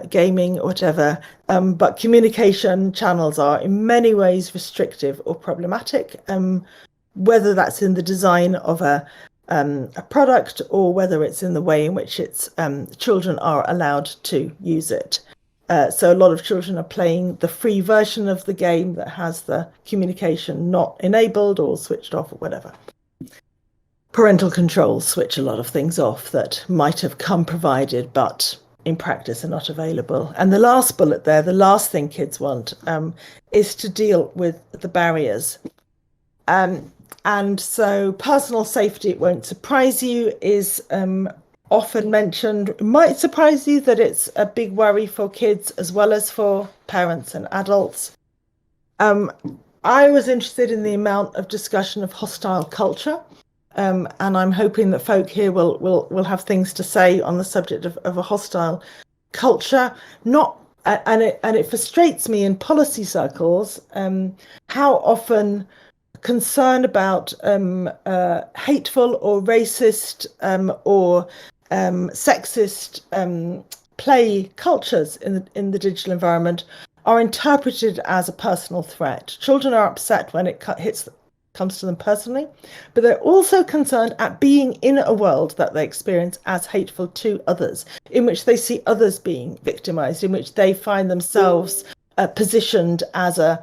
gaming or whatever. But communication channels are in many ways restrictive or problematic, whether that's in the design of a product or whether it's in the way in which children are allowed to use it. So a lot of children are playing the free version of the game that has the communication not enabled or switched off or whatever. Parental controls switch a lot of things off that might have come provided, but in practice are not available. And the last bullet there, the last thing kids want, is to deal with the barriers. And so personal safety, it won't surprise you, is often mentioned. It might surprise you that it's a big worry for kids as well as for parents and adults. I was interested in the amount of discussion of hostile culture, and I'm hoping that folk here will have things to say on the subject of a hostile culture. And it frustrates me in policy circles how often concern about hateful or racist or sexist play cultures in the digital environment are interpreted as a personal threat. Children are upset when it comes to them personally, but they're also concerned at being in a world that they experience as hateful to others, in which they see others being victimized, in which they find themselves positioned as a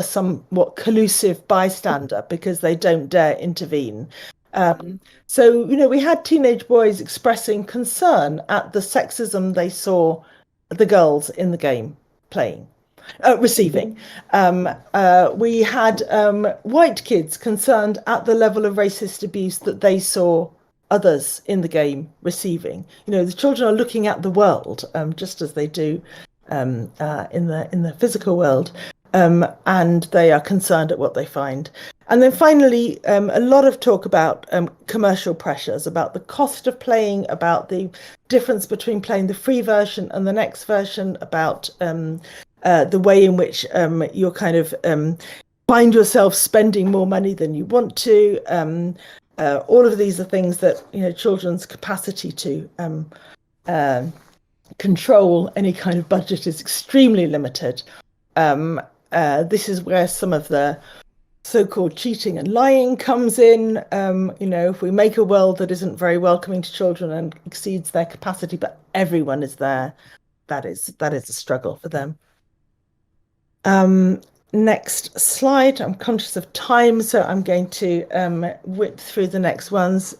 somewhat collusive bystander because they don't dare intervene. So, we had teenage boys expressing concern at the sexism they saw the girls in the game receiving. We had white kids concerned at the level of racist abuse that they saw others in the game receiving. The children are looking at the world just as they do in the physical world. And they are concerned at what they find. And then finally, a lot of talk about commercial pressures, about the cost of playing, about the difference between playing the free version and the next version, about the way in which you're kind of find yourself spending more money than you want to. All of these are things that, children's capacity to control any kind of budget is extremely limited. This is where some of the so-called cheating and lying comes in. If we make a world that isn't very welcoming to children and exceeds their capacity, but everyone is there, that is a struggle for them. Next slide. I'm conscious of time, so I'm going to whip through the next ones.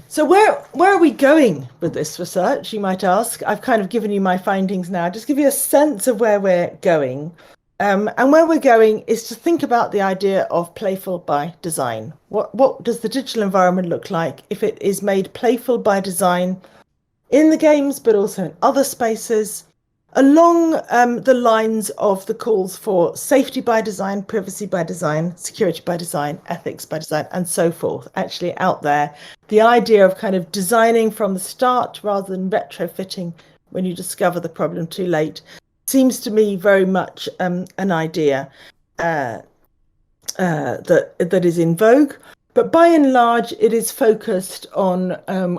So where are we going with this research, you might ask? I've kind of given you my findings now. Just give you a sense of where we're going. And where we're going is to think about the idea of playful by design. What does the digital environment look like if it is made playful by design in the games, but also in other spaces, along the lines of the calls for safety by design, privacy by design, security by design, ethics by design, and so forth, actually out there. The idea of kind of designing from the start rather than retrofitting when you discover the problem too late seems to me very much an idea that is in vogue. But by and large, it is focused on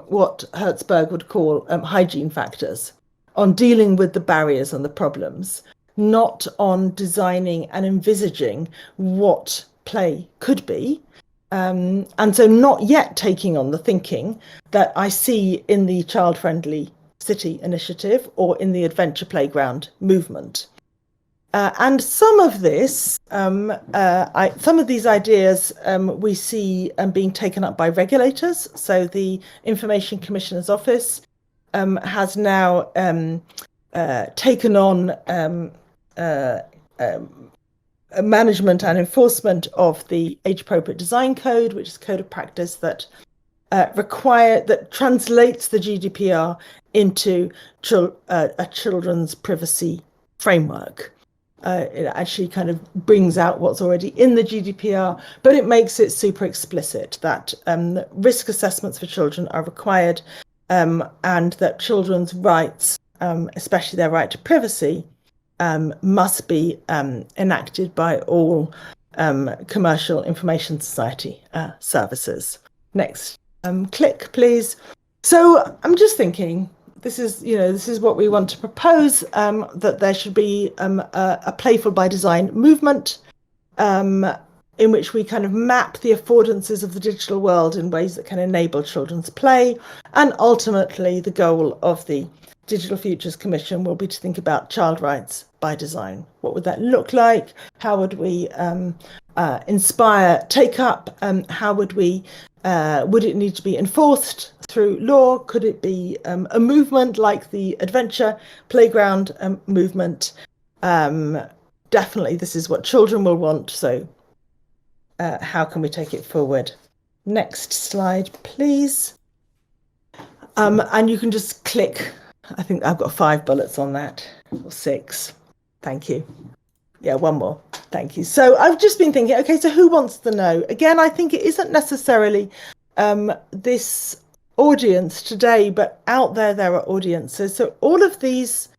what Hertzberg would call hygiene factors, on dealing with the barriers and the problems, not on designing and envisaging what play could be. And so not yet taking on the thinking that I see in the child-friendly City initiative or in the Adventure Playground movement. And some of this, some of these ideas we see being taken up by regulators. So the Information Commissioner's Office has now taken on management and enforcement of the age-appropriate design code, which is a code of practice that that translates the GDPR into a children's privacy framework. It actually kind of brings out what's already in the GDPR, but it makes it super explicit that risk assessments for children are required, and that children's rights, especially their right to privacy, must be enacted by all commercial information society services. Next click, please. So I'm just thinking, this is what we want to propose, that there should be a Playful by Design movement in which we kind of map the affordances of the digital world in ways that can enable children's play. And ultimately, the goal of the Digital Futures Commission will be to think about child rights by design. What would that look like? How would we inspire take up? How would it need to be enforced through law? Could it be a movement like the Adventure Playground movement? Definitely, this is what children will want. So how can we take it forward? Next slide, please. And you can just click. I think I've got 5 bullets on that, or 6. Thank you. Yeah, one more. Thank you. So I've just been thinking, okay, so who wants to know? Again, I think it isn't necessarily this audience today, but out there are audiences. So all of these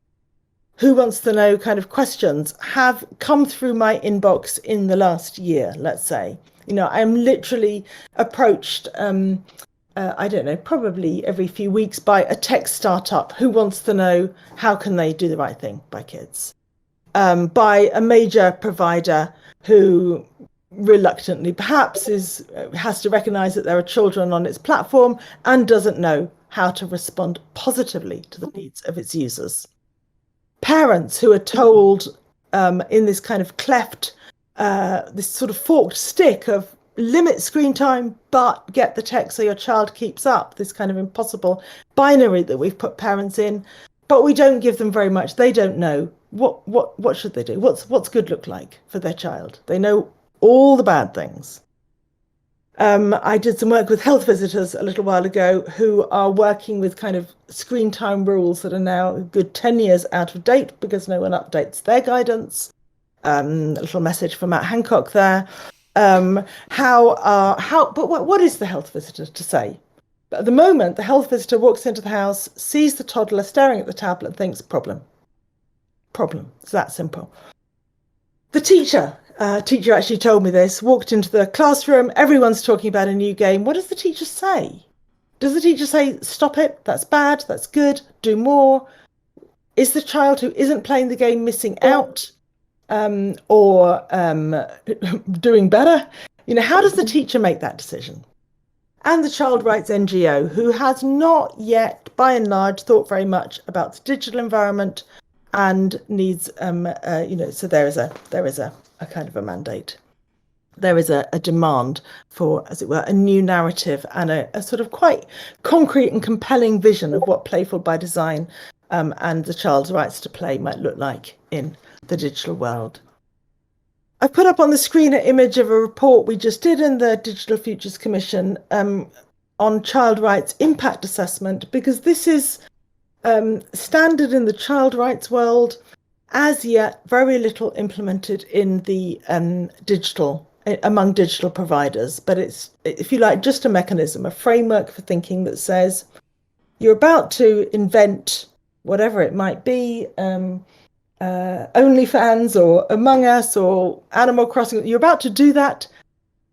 who wants to know kind of questions have come through my inbox in the last year, let's say. I'm literally approached, I don't know, probably every few weeks by a tech startup who wants to know how can they do the right thing by kids. By a major provider who reluctantly perhaps has to recognize that there are children on its platform and doesn't know how to respond positively to the needs of its users. Parents who are told in this kind of cleft, this sort of forked stick of limit screen time, but get the tech so your child keeps up, this kind of impossible binary that we've put parents in, but we don't give them very much. They don't know what should they do? What's good look like for their child? They know all the bad things. I did some work with health visitors a little while ago who are working with kind of screen time rules that are now a good 10 years out of date because no one updates their guidance. A little message from Matt Hancock there. But what is the health visitor to say? At the moment, the health visitor walks into the house, sees the toddler staring at the tablet and thinks, problem. It's that simple. The teacher actually told me this, walked into the classroom, everyone's talking about a new game. What does the teacher say? Does the teacher say, stop it, that's bad, that's good, do more? Is the child who isn't playing the game missing out or doing better? How does the teacher make that decision? And the Child Rights NGO, who has not yet, by and large, thought very much about the digital environment and needs, so there is a kind of a mandate. There is a demand for, as it were, a new narrative and a sort of quite concrete and compelling vision of what Playful by Design and the child's rights to play might look like in the digital world. I've put up on the screen an image of a report we just did in the Digital Futures Commission on child rights impact assessment, because this is standard in the child rights world, as yet very little implemented in the among digital providers. But it's, if you like, just a mechanism, a framework for thinking that says you're about to invent whatever it might be, OnlyFans or Among Us or Animal Crossing. You're about to do that.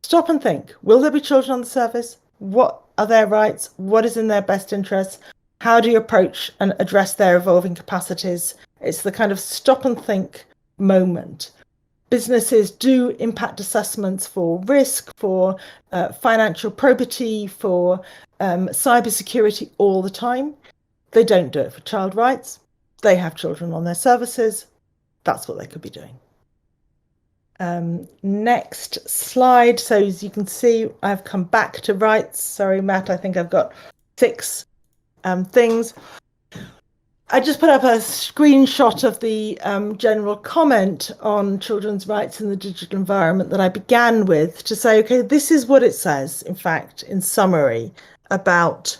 Stop and think. Will there be children on the service? What are their rights? What is in their best interests? How do you approach and address their evolving capacities? It's the kind of stop and think moment. Businesses do impact assessments for risk, for financial probity, for cybersecurity all the time. They don't do it for child rights. They have children on their services. That's what they could be doing. Next slide. So as you can see, I've come back to rights. Sorry, Matt, I think I've got 6 things. I just put up a screenshot of the general comment on children's rights in the digital environment that I began with to say, okay, this is what it says, in fact, in summary, about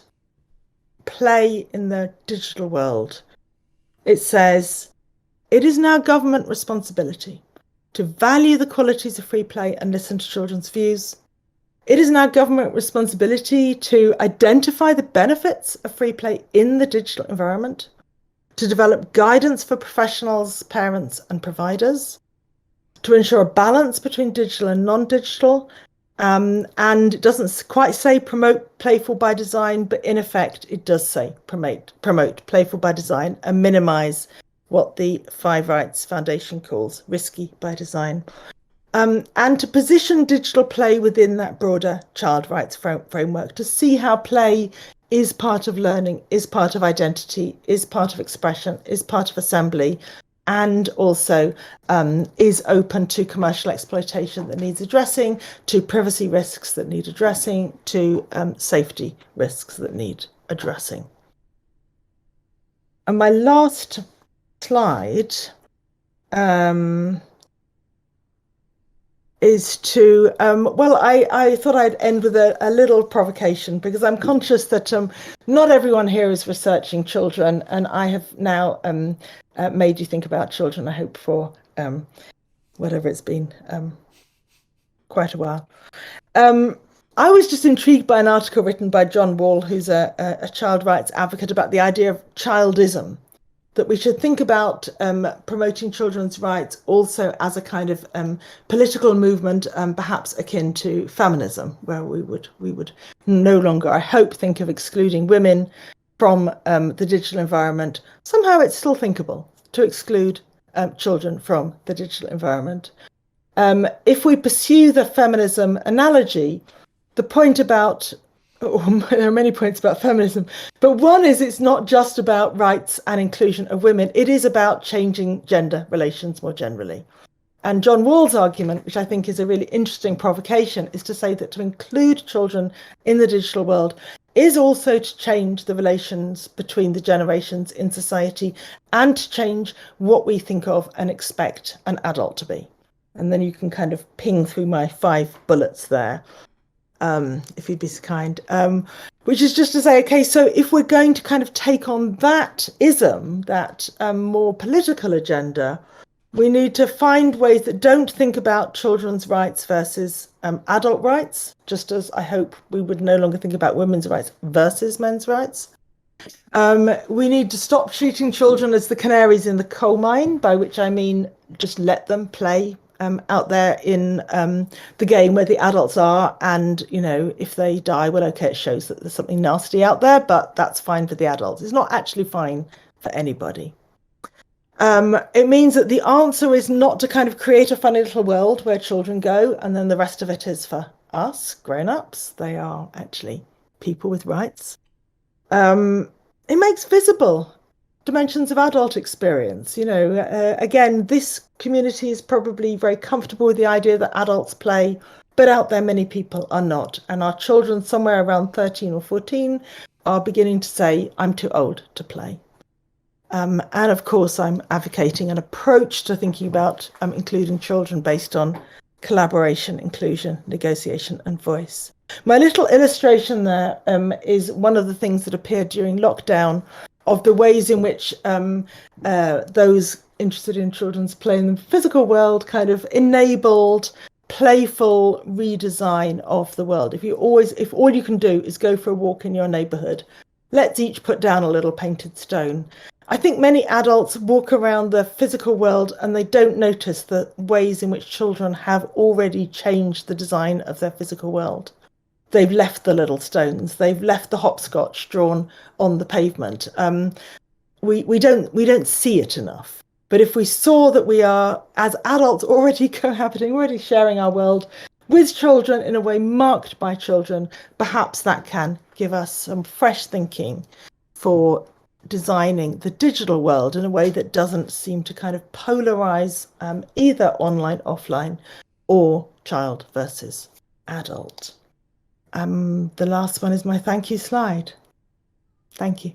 play in the digital world. It says, it is now government responsibility to value the qualities of free play and listen to children's views. It is now government responsibility to identify the benefits of free play in the digital environment, to develop guidance for professionals, parents, and providers, to ensure a balance between digital and non-digital. And it doesn't quite say promote playful by design, but in effect, it does say promote playful by design and minimize what the Five Rights Foundation calls risky by design. And to position digital play within that broader child rights framework, to see how play is part of learning, is part of identity, is part of expression, is part of assembly, and also is open to commercial exploitation that needs addressing, to privacy risks that need addressing, to safety risks that need addressing. And my last slide is to, I thought I'd end with a little provocation, because I'm conscious that not everyone here is researching children, and I have now made you think about children, I hope, for whatever it's been, quite a while. I was just intrigued by an article written by John Wall, who's a child rights advocate, about the idea of childism, that we should think about promoting children's rights also as a kind of political movement, perhaps akin to feminism, where we would no longer, I hope, think of excluding women from the digital environment. Somehow it's still thinkable to exclude children from the digital environment. If we pursue the feminism analogy, the point about, there are many points about feminism, but one is it's not just about rights and inclusion of women. It is about changing gender relations more generally. And John Wall's argument, which I think is a really interesting provocation, is to say that to include children in the digital world is also to change the relations between the generations in society and to change what we think of and expect an adult to be. And then you can kind of ping through my 5 bullets there. If you'd be so kind, which is just to say, okay, so if we're going to kind of take on that ism, that more political agenda, we need to find ways that don't think about children's rights versus adult rights, just as I hope we would no longer think about women's rights versus men's rights. We need to stop treating children as the canaries in the coal mine, by which I mean just let them play out there in the game where the adults are, and if they die, well, okay, it shows that there's something nasty out there, but that's fine for the adults. It's not actually fine for anybody. It means that the answer is not to kind of create a funny little world where children go and then the rest of it is for us grown-ups. They are actually people with rights. It makes visible dimensions of adult experience. Again, this community is probably very comfortable with the idea that adults play, but out there many people are not. And our children, somewhere around 13 or 14, are beginning to say, I'm too old to play. And of course, I'm advocating an approach to thinking about including children based on collaboration, inclusion, negotiation, and voice. My little illustration there is one of the things that appeared during lockdown, of the ways in which those interested in children's play in the physical world kind of enabled playful redesign of the world. If all you can do is go for a walk in your neighborhood, let's each put down a little painted stone. I think many adults walk around the physical world and they don't notice the ways in which children have already changed the design of their physical world. They've left the little stones. They've left the hopscotch drawn on the pavement. We don't see it enough. But if we saw that we are, as adults, already cohabiting, already sharing our world with children in a way marked by children, perhaps that can give us some fresh thinking for designing the digital world in a way that doesn't seem to kind of polarize either online, offline, or child versus adult. The last one is my thank you slide. Thank you.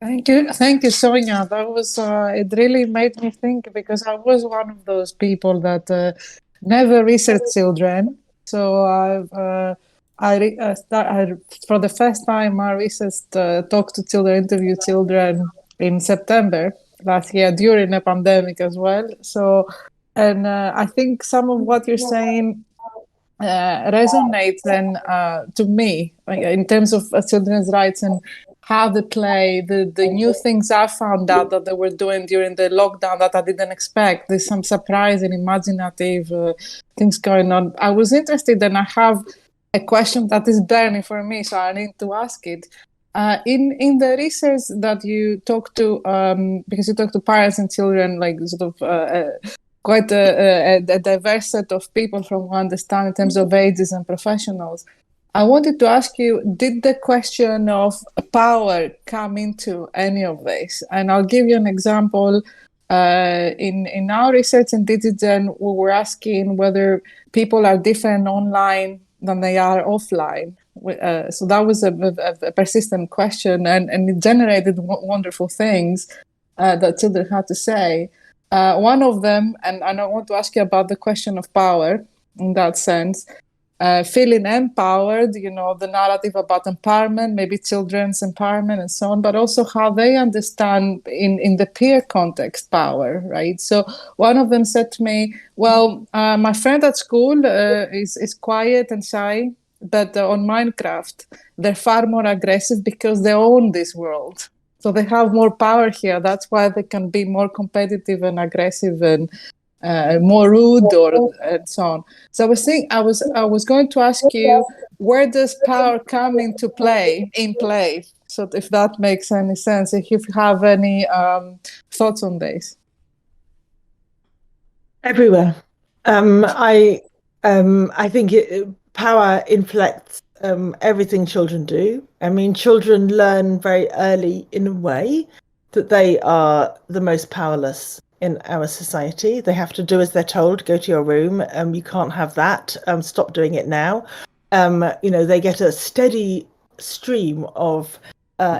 Thank you, Sonia. That was it. Really made me think, because I was one of those people that never researched children. So for the first time, I researched, talked to children, interviewed children in September last year during a pandemic as well. So, and I think some of what you're saying resonates then to me in terms of children's rights and how they play, the new things I found out that they were doing during the lockdown that I didn't expect. There's some surprising, imaginative things going on. I was interested, and I have a question that is burning for me, so I need to ask it. In the research that you talk to, because you talk to parents and children, like sort of quite a diverse set of people from what I understand in terms of ages and professionals. I wanted to ask you, did the question of power come into any of this? And I'll give you an example. In our research in Digigen, we were asking whether people are different online than they are offline. So that was a persistent question, and it generated wonderful things that children had to say. One of them, and I want to ask you about the question of power in that sense, feeling empowered, the narrative about empowerment, maybe children's empowerment and so on, but also how they understand in the peer context power, right? So one of them said to me, well, my friend at school is quiet and shy, but on Minecraft, they're far more aggressive because they own this world. So they have more power here. That's why they can be more competitive and aggressive and more rude and so on. So I was thinking, I was going to ask you, where does power come into play? So if that makes any sense, if you have any thoughts on this. Everywhere. I think power inflects everything children do. I mean, children learn very early in a way that they are the most powerless in our society. They have to do as they're told. Go to your room. You can't have that. Stop doing it now. They get a steady stream of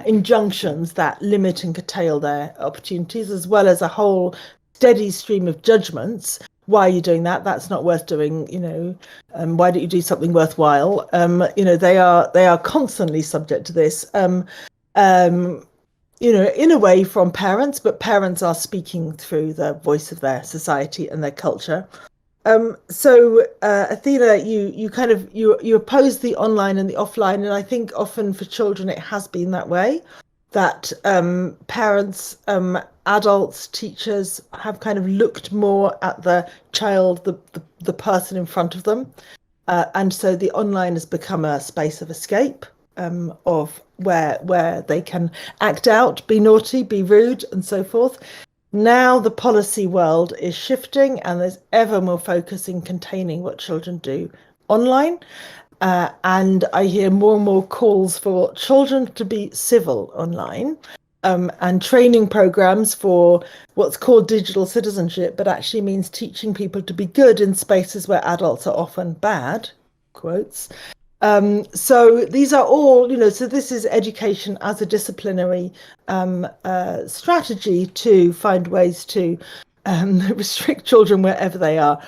injunctions that limit and curtail their opportunities, as well as a whole steady stream of judgments. Why are you doing that? That's not worth doing. Why don't you do something worthwhile? They are constantly subject to this. In a way from parents, but parents are speaking through the voice of their society and their culture. So Athena, you oppose the online and the offline, and I think often for children it has been that way, that parents, adults, teachers have kind of looked more at the child, the person in front of them, and so the online has become a space of escape, of where they can act out, be naughty, be rude, and so forth. Now the policy world is shifting, and there's ever more focus in containing what children do online. And I hear more and more calls for children to be civil online, and training programs for what's called digital citizenship, but actually means teaching people to be good in spaces where adults are often bad, quotes. So these are all, so this is education as a disciplinary strategy to find ways to restrict children wherever they are.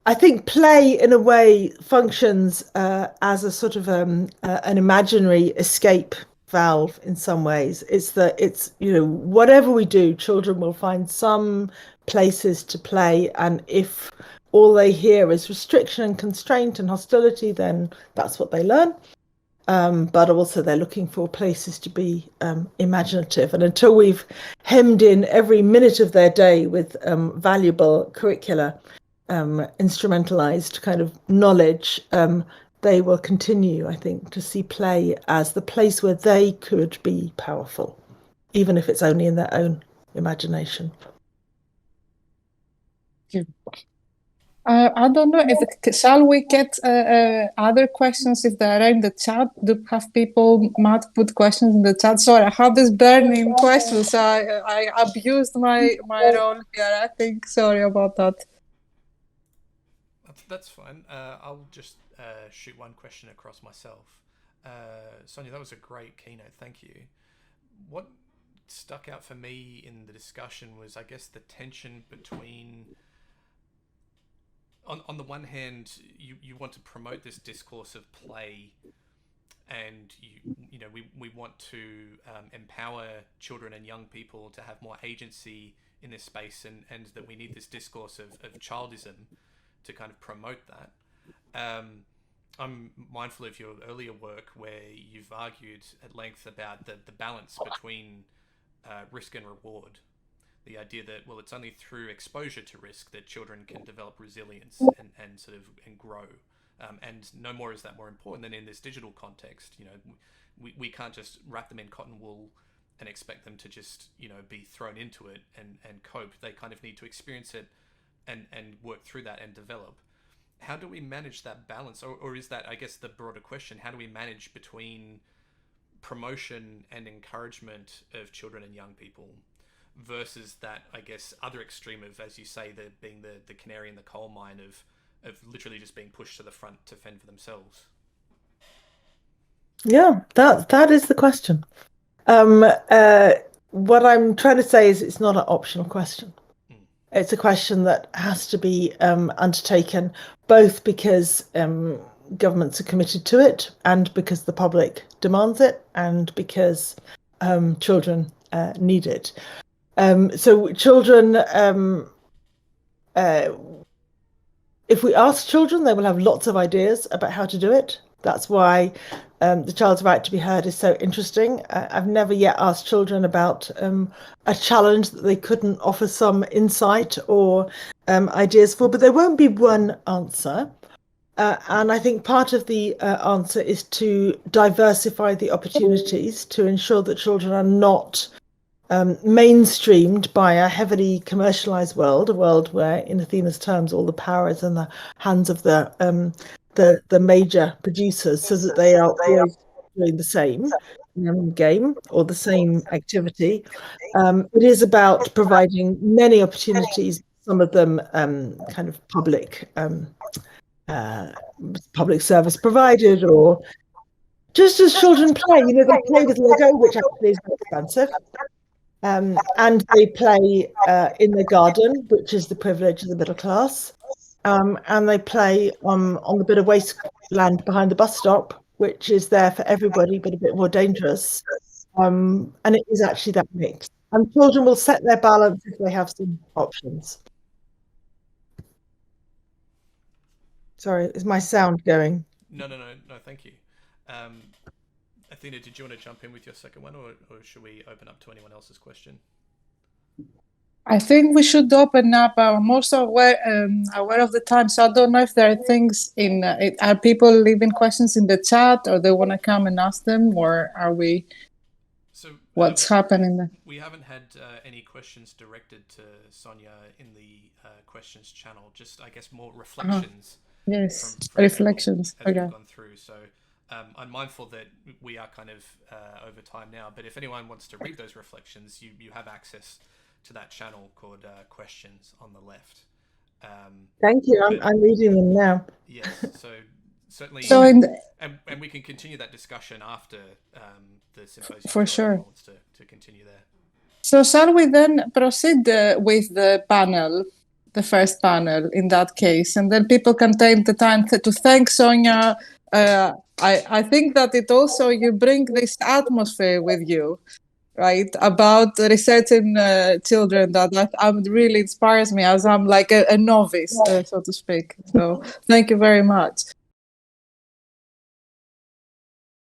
I think play, in a way, functions as a sort of an imaginary escape valve in some ways. It's whatever we do, children will find some places to play, and if all they hear is restriction and constraint and hostility, then that's what they learn. But also they're looking for places to be imaginative. And until we've hemmed in every minute of their day with valuable curricula, instrumentalized kind of knowledge, they will continue, I think, to see play as the place where they could be powerful, even if it's only in their own imagination. I don't know. Shall we get other questions if they are in the chat? Do have people might put questions in the chat? Sorry, I have this burning question, so I abused my role here. I think. Sorry about that. That's fine. I'll just shoot one question across myself. Sonia, that was a great keynote. Thank you. What stuck out for me in the discussion was, I guess, the tension between, on the one hand, you want to promote this discourse of play, and you know we want to empower children and young people to have more agency in this space, and that we need this discourse of childism to kind of promote that. I'm mindful of your earlier work where you've argued at length about the balance between risk and reward. The idea that, well, it's only through exposure to risk that children can develop resilience and sort of and grow. And no more is that more important than in this digital context. You know, we can't just wrap them in cotton wool and expect them to just, you know, be thrown into it and cope. They kind of need to experience it and work through that and develop. How do we manage that balance? Or is that, I guess, the broader question, how do we manage between promotion and encouragement of children and young people versus that, I guess, other extreme of, as you say, being the canary in the coal mine of literally just being pushed to the front to fend for themselves? Yeah, that is the question. What I'm trying to say is it's not an optional question. It's a question that has to be undertaken, both because governments are committed to it and because the public demands it and because children need it. So children, if we ask children, they will have lots of ideas about how to do it. That's why the child's right to be heard is so interesting. I've never yet asked children about a challenge that they couldn't offer some insight or ideas for, but there won't be one answer. And I think part of the answer is to diversify the opportunities to ensure that children are not mainstreamed by a heavily commercialized world, a world where, in Athena's terms, all the power is in the hands of the major producers, so that they are always doing the same game or the same activity. It is about providing many opportunities, some of them kind of public service provided, or just as children play. You know, they play with Lego, which actually is very expensive. And they play in the garden, which is the privilege of the middle class. And they play on the bit of wasteland behind the bus stop, which is there for everybody, but a bit more dangerous. And it is actually that mix. And children will set their balance if they have some options. Sorry, is my sound going? No, thank you. Athena, did you want to jump in with your second one, or should we open up to anyone else's question? I think we should open up. I'm also aware of the time, so I don't know if there are things in. Are people leaving questions in the chat, or they want to come and ask them, or are we? So what's happening there? We haven't had any questions directed to Sonia in the questions channel. Just, I guess, more reflections. Yes, from reflections. As we've gone through. So I'm mindful that we are kind of over time now, but if anyone wants to read those reflections, you have access to that channel called questions on the left. Thank you. I'm reading them now. Yes. So certainly, and we can continue that discussion after the symposium. For sure. Wants to continue there. So shall we then proceed with the panel? The first panel in that case, and then people can take the time to thank Sonia. I think that it also, you bring this atmosphere with you, right, about researching children that really inspires me, as I'm like a novice, so to speak. So thank you very much.